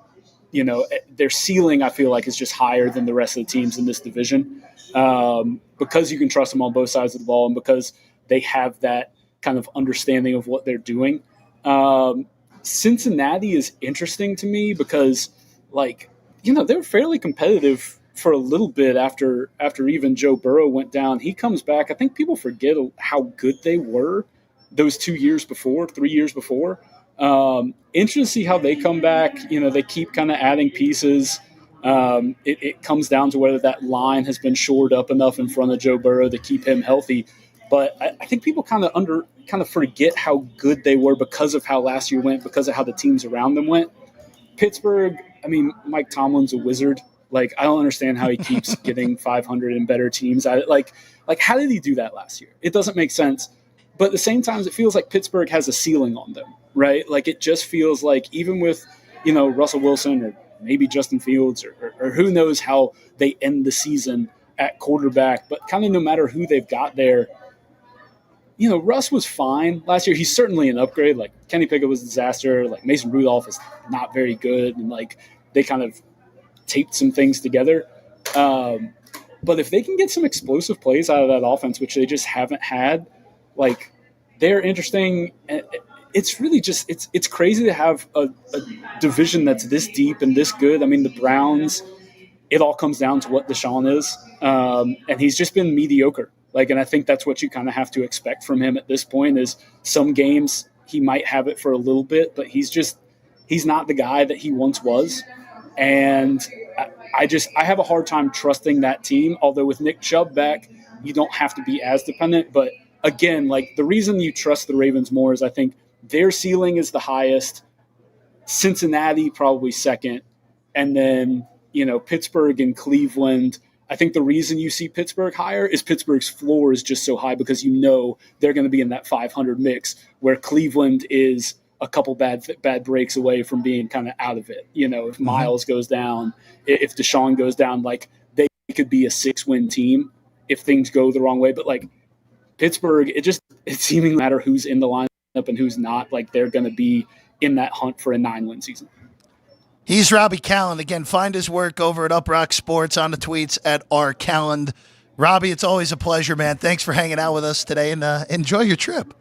their ceiling, I feel like, is just higher than the rest of the teams in this division, because you can trust them on both sides of the ball and because they have that kind of understanding of what they're doing. Cincinnati is interesting to me because, they're fairly competitive for a little bit after even Joe Burrow went down. He comes back. I think people forget how good they were those 3 years before. Interesting to see how they come back. They keep kind of adding pieces. It comes down to whether that line has been shored up enough in front of Joe Burrow to keep him healthy. But I think people kind of forget how good they were because of how last year went, because of how the teams around them went. Pittsburgh, Mike Tomlin's a wizard. I don't understand how he keeps getting 500 and better teams. How did he do that last year? It doesn't make sense. But at the same time, it feels like Pittsburgh has a ceiling on them, right? It just feels like even with, Russell Wilson or maybe Justin Fields or who knows how they end the season at quarterback, but kind of no matter who they've got there, Russ was fine last year. He's certainly an upgrade. Kenny Pickett was a disaster. Mason Rudolph is not very good. And they kind of taped some things together. But if they can get some explosive plays out of that offense, which they just haven't had, they're interesting. It's really just it's crazy to have a division that's this deep and this good. The Browns, it all comes down to what Deshaun is. And he's just been mediocre. And I think that's what you kind of have to expect from him at this point is some games he might have it for a little bit, but he's not the guy that he once was. And I have a hard time trusting that team. Although with Nick Chubb back, you don't have to be as dependent. But again, the reason you trust the Ravens more is I think their ceiling is the highest. Cincinnati probably second. And then, Pittsburgh and Cleveland. I think the reason you see Pittsburgh higher is Pittsburgh's floor is just so high because they're going to be in that 500 mix where Cleveland is a couple bad breaks away from being kind of out of it. If Miles goes down, if Deshaun goes down, they could be a 6-win team if things go the wrong way. But Pittsburgh, it seemingly matter who's in the lineup and who's not. They're going to be in that hunt for a 9-win season. He's Robby Kalland. Again, find his work over at Uprock Sports on the tweets at @rkalland. Robbie, it's always a pleasure, man. Thanks for hanging out with us today, and enjoy your trip.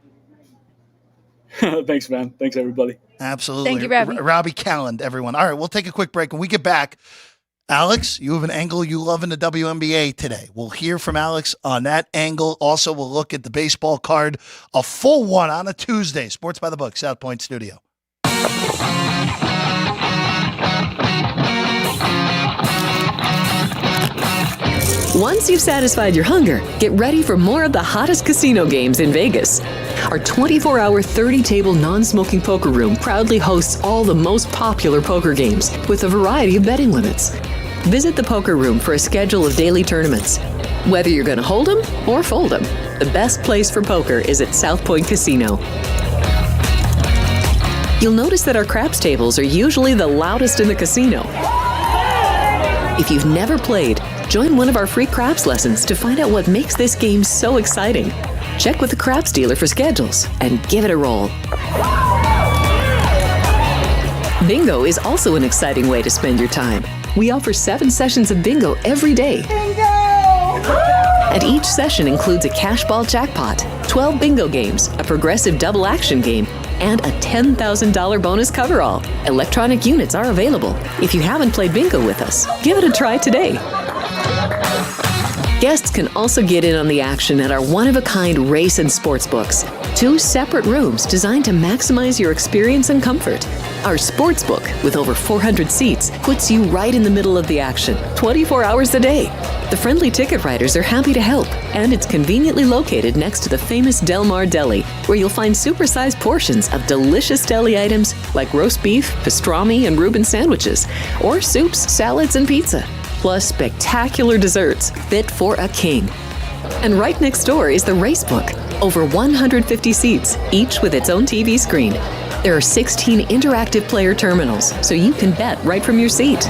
Thanks, man. Thanks, everybody. Absolutely. Thank you, Robbie. Robby Kalland, everyone. All right, we'll take a quick break. When we get back, Alex, you have an angle you love in the WNBA today. We'll hear from Alex on that angle. Also, we'll look at the baseball card, a full one on a Tuesday. Sports by the Book, South Point Studio. Once you've satisfied your hunger, get ready for more of the hottest casino games in Vegas. Our 24-hour, 30-table non-smoking poker room proudly hosts all the most popular poker games with a variety of betting limits. Visit the poker room for a schedule of daily tournaments. Whether you're going to hold 'em or fold 'em, the best place for poker is at South Point Casino. You'll notice that our craps tables are usually the loudest in the casino. If you've never played, join one of our free craps lessons to find out what makes this game so exciting. Check with the craps dealer for schedules and give it a roll. Bingo is also an exciting way to spend your time. We offer 7 sessions of bingo every day. Bingo! And each session includes a cash ball jackpot, 12 bingo games, a progressive double action game, and a $10,000 bonus coverall. Electronic units are available. If you haven't played bingo with us, give it a try today. Guests can also get in on the action at our one-of-a-kind race and sports books. 2 separate rooms designed to maximize your experience and comfort. Our sports book, with over 400 seats, puts you right in the middle of the action, 24 hours a day. The friendly ticket writers are happy to help, and it's conveniently located next to the famous Del Mar Deli, where you'll find supersized portions of delicious deli items like roast beef, pastrami, and Reuben sandwiches, or soups, salads, and pizza. Plus spectacular desserts fit for a king. And right next door is the race book. Over 150 seats, each with its own TV screen. There are 16 interactive player terminals, so you can bet right from your seat.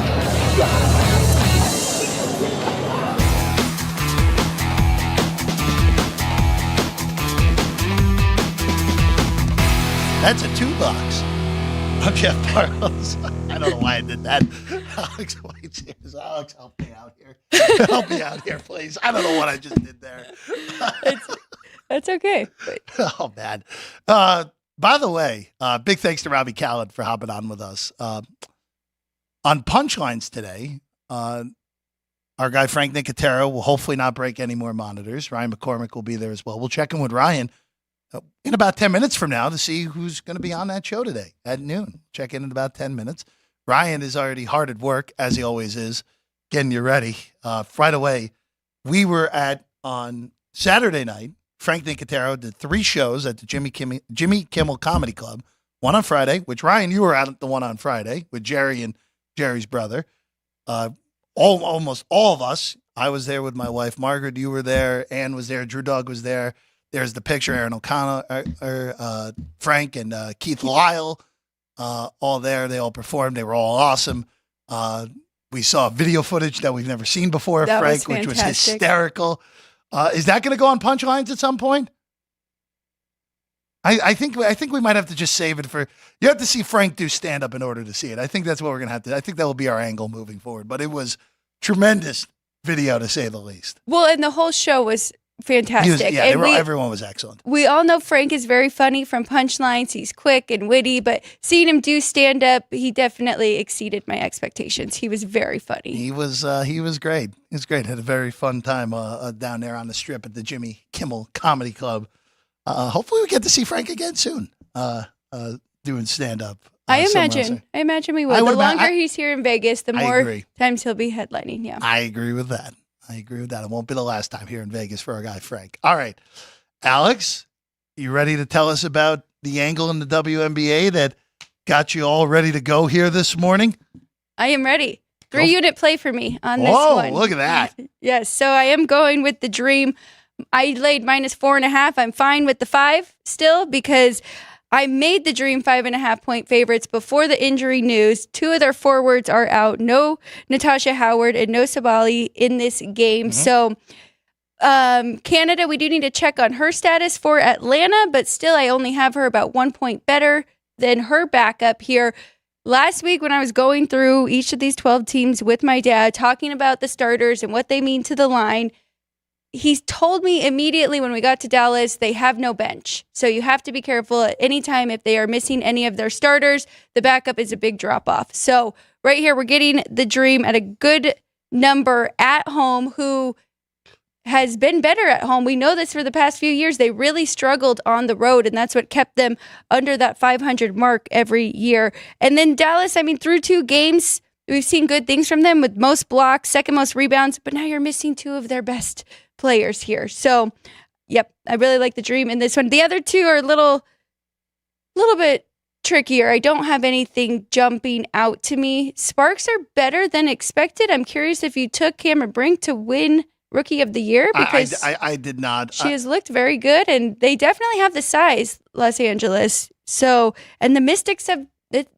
That's a 2-box. I'm Jeff Parles. I don't know why I did that. Alex White's here. Alex, help me out here. Help me out here, please. I don't know what I just did there. That's okay. Oh, man. By the way, big thanks to Robby Kalland for hopping on with us. On Punchlines today, our guy Frank Nicotero will hopefully not break any more monitors. Ryan McCormick will be there as well. We'll check in with Ryan in about 10 minutes from now to see who's going to be on that show today at noon. Check in about 10 minutes. Ryan is already hard at work, as he always is, getting you ready. Right away, we were on Saturday night, Frank Nicotero did 3 shows at the Jimmy Kimmel Comedy Club. One on Friday, which, Ryan, you were at the one on Friday with Jerry and Jerry's brother. Almost all of us. I was there with my wife, Margaret. You were there. Ann was there. Drew Dog was there. There's the picture, Aaron O'Connor, Frank and Keith Lyle, all there. They all performed. They were all awesome. We saw video footage that we've never seen before of Frank, which was hysterical. Is that going to go on Punchlines at some point? I think we might have to just save it for. You have to see Frank do stand up in order to see it. I think that's what we're going to have to. I think that will be our angle moving forward. But it was tremendous video, to say the least. Well, and the whole show was fantastic. Everyone was excellent. We all know Frank is very funny from Punchlines. He's quick and witty, but seeing him do stand up, he definitely exceeded my expectations. He was very funny. He was great. He was great. Had a very fun time down there on the Strip at the Jimmy Kimmel Comedy Club. Hopefully we get to see Frank again soon, doing stand up. I imagine we will. The longer he's here in Vegas, the more times he'll be headlining. Yeah, I agree with that. It won't be the last time here in Vegas for our guy, Frank. All right. Alex, you ready to tell us about the angle in the WNBA that got you all ready to go here this morning? I am ready. 3-unit play for me on this one. Whoa, look at that. Yes. So I am going with the Dream. I laid -4.5. I'm fine with the 5 still because I made the Dream 5.5 point favorites before the injury news. 2 of their forwards are out. No Natasha Howard and no Sabali in this game. So Canada, we do need to check on her status for Atlanta, but still I only have her about 1 point better than her backup here. Last week when I was going through each of these 12 teams with my dad, talking about the starters and what they mean to the line, he told me immediately when we got to Dallas, they have no bench. So you have to be careful at any time if they are missing any of their starters. The backup is a big drop-off. So right here, we're getting the Dream at a good number at home, who has been better at home. We know this for the past few years. They really struggled on the road, and that's what kept them under that 500 mark every year. And then Dallas, I mean, through 2 games, we've seen good things from them with most blocks, second most rebounds, but now you're missing 2 of their best players here. So, yep, I really like the Dream in this one. The other 2 are a little bit trickier. I don't have anything jumping out to me. Sparks are better than expected. I'm curious if you took Cameron Brink to win Rookie of the Year, because I did not. She has looked very good, and they definitely have the size, Los Angeles. So, and the Mystics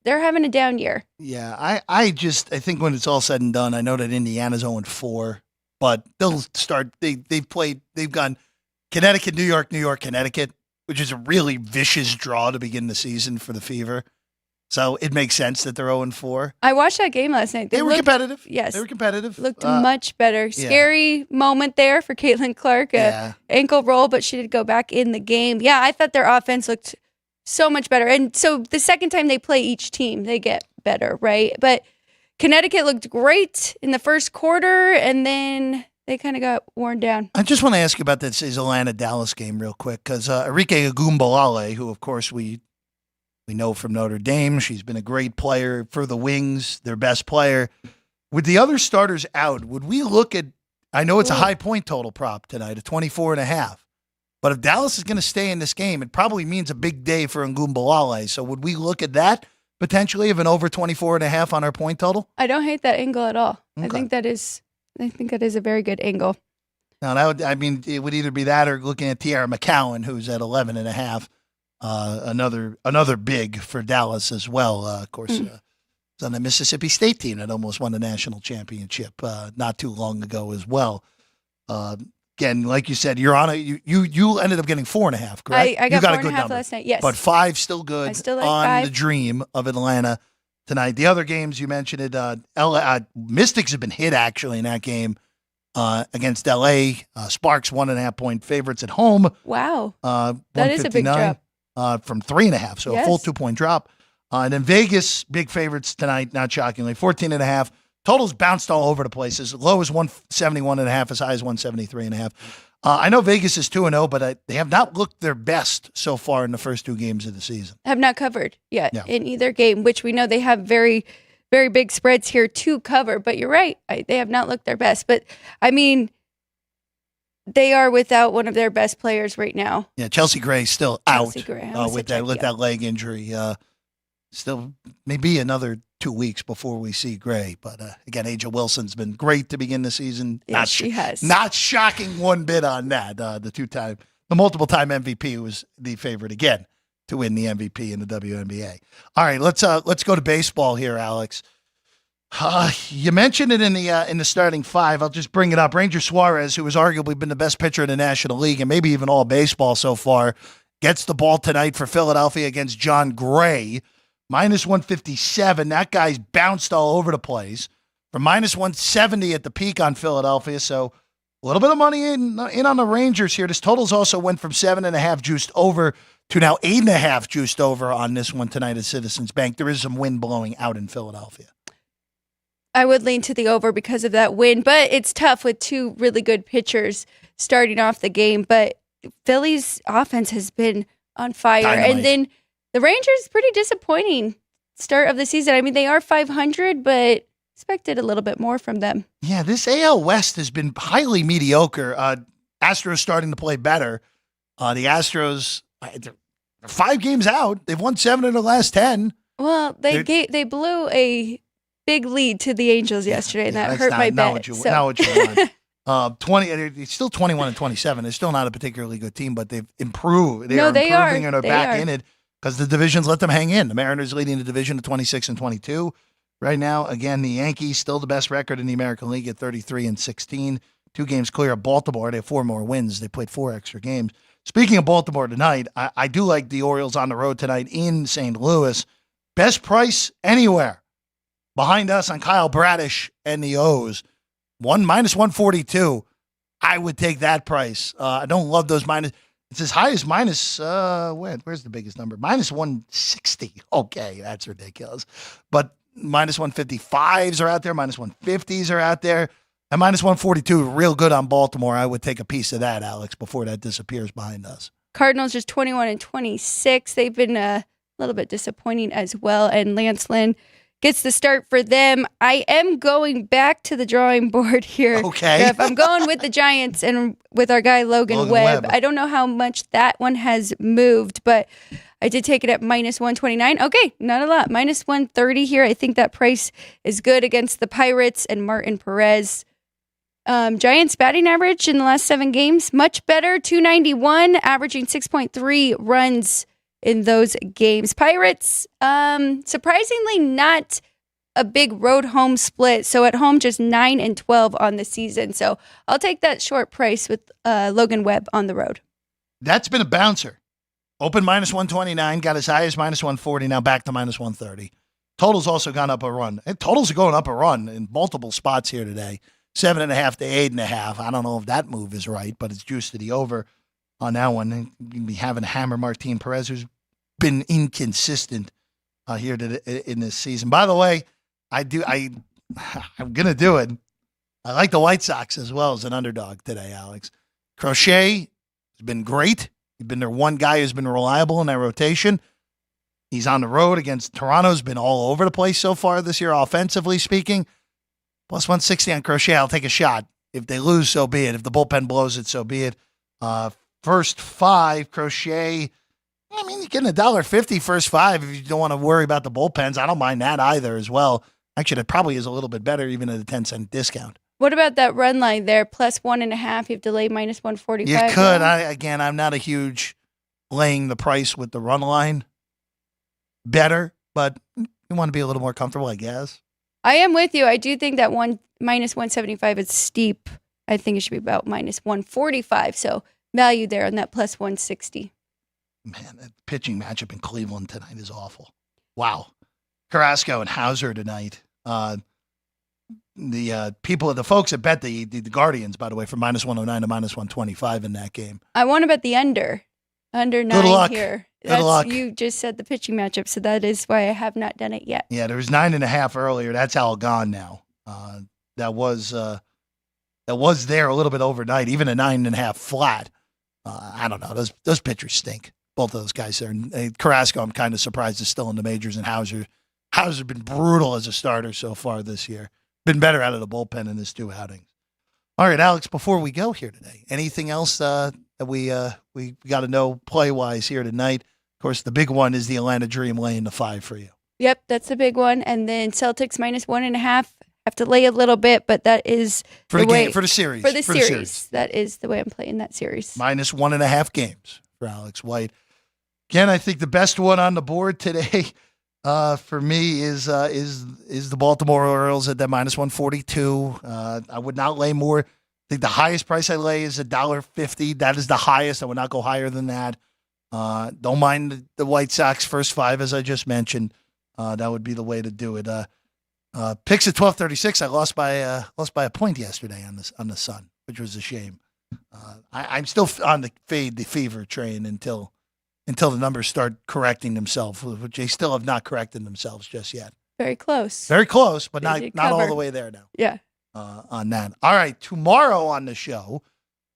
they're having a down year. Yeah, I think when it's all said and done, I know that Indiana's 0-4, but they'll start. They've gone Connecticut, New York, Connecticut, which is a really vicious draw to begin the season for the Fever. So it makes sense that they're 0-4. I watched that game last night. They were competitive. Yes. They were competitive. Looked much better. Scary moment there for Caitlin Clark. Ankle roll, but she did go back in the game. Yeah, I thought their offense looked so much better. And so the second time they play each team, they get better, right? But Connecticut looked great in the first quarter, and then they kind of got worn down. I just want to ask you about this Atlanta-Dallas game real quick, because Arike Agumbalale, who, of course, we know from Notre Dame, she's been a great player for the Wings, their best player. With the other starters out, would we look at, I know it's a high point total prop tonight, a 24.5, but if Dallas is going to stay in this game, it probably means a big day for Ngumbalale. So would we look at that potentially of an over 24.5 on our point total? I don't hate that angle at all. Okay. I think that is a very good angle. Now, it would either be that or looking at Tiara McCowan, who's at 11.5. Another big for Dallas as well. Of course, it's on the Mississippi State team that almost won the national championship not too long ago as well. Again, like you said, you're on you ended up getting 4.5, correct? I got 4.5 4.5 last night. Yes, but 5 still good. I still like on 5. The Dream of Atlanta tonight. The other games you mentioned it. Mystics have been hit actually in that game against LA. Sparks 1.5 point favorites at home. Wow, that is a big drop. From 3.5, so a full 2-point drop. And then Vegas, big favorites tonight, not shockingly, 14.5. Totals bounced all over the place, as low as 171.5, as high as 173.5. I know Vegas is 2-0, but they have not looked their best so far in the first 2 games of the season. Have not covered yet in either game, which we know they have very, very big spreads here to cover. But you're right, they have not looked their best. But, I mean, they are without one of their best players right now. Yeah, Chelsea Gray's still out with that that leg injury. Still maybe another 2 weeks before we see Gray. But again, Aja Wilson's been great to begin the season. Yes, she has. Not shocking one bit on that. The multiple-time MVP was the favorite again to win the MVP in the WNBA. All right, let's go to baseball here, Alex. You mentioned it in the starting 5. I'll just bring it up. Ranger Suarez, who has arguably been the best pitcher in the National League and maybe even all baseball so far, gets the ball tonight for Philadelphia against John Gray. Minus 157. That guy's bounced all over the place. From minus 170 at the peak on Philadelphia. So a little bit of money in on the Rangers here. This totals also went from 7.5 juiced over to now 8.5 juiced over on this one tonight at Citizens Bank. There is some wind blowing out in Philadelphia. I would lean to the over because of that win, but it's tough with 2 really good pitchers starting off the game. But Philly's offense has been on fire. Dynamite. And then the Rangers, pretty disappointing start of the season. I mean, they are 500, but expected a little bit more from them. Yeah, this AL West has been highly mediocre. Astros starting to play better. The Astros, they're 5 games out. They've won 7 of the last 10. Well, they blew a big lead to the Angels yesterday, and that hurt my bet. Not what you want. 20. It's still 21-27. They're still not a particularly good team, but they've improved. They are improving and are back in it because the divisions let them hang in. The Mariners leading the division at 26-22 right now. Again, the Yankees still the best record in the American League at 33-16. 2 games clear of Baltimore. They have 4 more wins. They played 4 extra games. Speaking of Baltimore tonight, I do like the Orioles on the road tonight in St. Louis. Best price anywhere. Behind us on Kyle Bradish and the O's. Minus 142. I would take that price. I don't love those minus. It's as high as minus, where's the biggest number? Minus 160. Okay, that's ridiculous. But minus 155s are out there. Minus 150s are out there. And minus 142, real good on Baltimore. I would take a piece of that, Alex, before that disappears behind us. Cardinals just 21-26. They've been a little bit disappointing as well. And Lance Lynn gets the start for them. I am going back to the drawing board here. Okay. Jeff. I'm going with the Giants and with our guy Logan Webb. I don't know how much that one has moved, but I did take it at minus 129. Okay, not a lot. Minus 130 here. I think that price is good against the Pirates and Martin Perez. Giants batting average in the last 7 games, much better, 291, averaging 6.3 runs in those games. Pirates, surprisingly not a big road home split. So at home, just 9-12 on the season. So I'll take that short price with Logan Webb on the road. That's been a bouncer. Open minus 129, got as high as minus 140, now back to minus 130. Total's also gone up a run. And totals are going up a run in multiple spots here today. 7.5 to 8.5. I don't know if that move is right, but it's juiced to the over on that one. And you'll be having Hammer Martin Perez, who's been inconsistent here in this season. By the way, I'm going to do it. I like the White Sox as well as an underdog today, Alex. Crochet has been great. He's been their one guy who's been reliable in that rotation. He's on the road against Toronto's been all over the place so far this year, offensively speaking. Plus 160 on Crochet. I'll take a shot. If they lose, so be it. If the bullpen blows it, so be it. First 5, Crochet. I mean, you're getting $1.50 first 5 if you don't want to worry about the bullpens. I don't mind that either as well. Actually, that probably is a little bit better even at a 10-cent discount. What about that run line there? Plus 1.5. You have to lay minus 145. You could. I'm not a huge laying the price with the run line better, but you want to be a little more comfortable, I guess. I am with you. I do think that minus 175 is steep. I think it should be about minus 145. So value there on that plus 160. Man, that pitching matchup in Cleveland tonight is awful. Wow. Carrasco and Hauser tonight. The folks that bet the Guardians, by the way, from minus 109 to minus 125 in that game. I want to bet the under 9 here. Good luck. You just said the pitching matchup, so that is why I have not done it yet. Yeah, there was 9.5 earlier. That's all gone now. That was there a little bit overnight. Even a 9.5 flat. I don't know. Those pitchers stink. Both of those guys there. And Carrasco, I'm kind of surprised is still in the majors. And Hauser's been brutal as a starter so far this year. Been better out of the bullpen in his 2 outings. All right, Alex. Before we go here today, anything else that we got to know play-wise here tonight? Of course, the big one is the Atlanta Dream laying the 5 for you. Yep, that's the big one. And then Celtics minus 1.5. Have to lay a little bit, but that is for the series. For the series. That is the way I'm playing that series. Minus 1.5 games for Alex White. Again, I think the best one on the board today for me is the Baltimore Orioles at that minus 142. I would not lay more. I think the highest price I lay is $1.50. That is the highest. I would not go higher than that. Don't mind the White Sox first 5, as I just mentioned. That would be the way to do it. Picks at 12:36. I lost by a point yesterday on the Sun, which was a shame. I'm still on the fade the fever train until the numbers start correcting themselves, which they still have not corrected themselves just yet. Very close. Very close, but not all the way there now. Yeah. On that. All right, tomorrow on the show,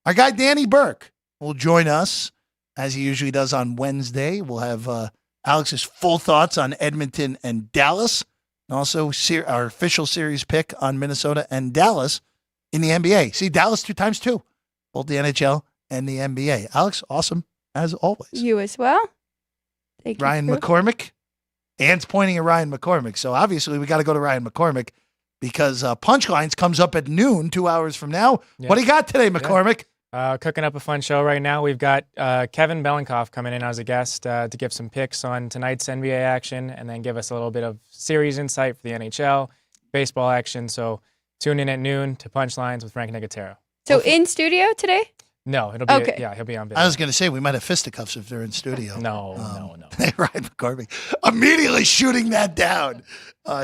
our guy Danny Burke will join us as he usually does on Wednesday. We'll have Alex's full thoughts on Edmonton and Dallas, and also our official series pick on Minnesota and Dallas in the NBA. See, Dallas 2 times 2, both the NHL and the NBA. Alex, awesome as always. You as well. Thank you. Ryan McCormick. Ant's pointing at Ryan McCormick. So obviously we got to go to Ryan McCormick because Punchlines comes up at noon, 2 hours from now. Yeah. What do you got today, McCormick? Cooking up a fun show right now. We've got Kevin Belenkoff coming in as a guest to give some picks on tonight's NBA action and then give us a little bit of series insight for the NHL, baseball action. So tune in at noon to Punchlines with Frank Nicotero. So in studio today? No, it'll be okay. He'll be on video. I was going to say we might have fisticuffs if they're in studio. No. Ryan McCormick immediately shooting that down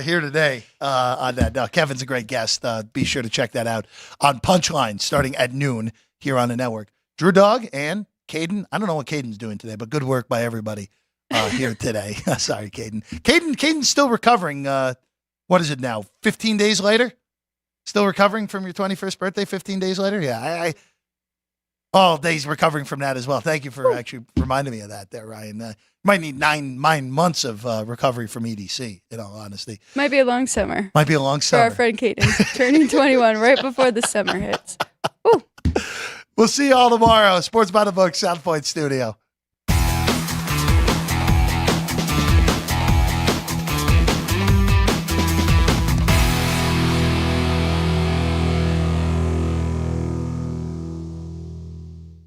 here today on that. No, Kevin's a great guest. Be sure to check that out on Punchline starting at noon here on the network. Drew Dog and Caden. I don't know what Caden's doing today, but good work by everybody here today. Sorry, Caden. Caden's still recovering what is it now? 15 days later? Still recovering from your 21st birthday 15 days later? Yeah, all days recovering from that as well. Thank you for actually reminding me of that there, Ryan. Might need nine months of recovery from EDC, in all honesty. Might be a long summer. Might be a long For summer. our friend Kaden, turning 21 right before the summer hits. Woo. We'll see you all tomorrow. Sports by the Book, South Point Studio.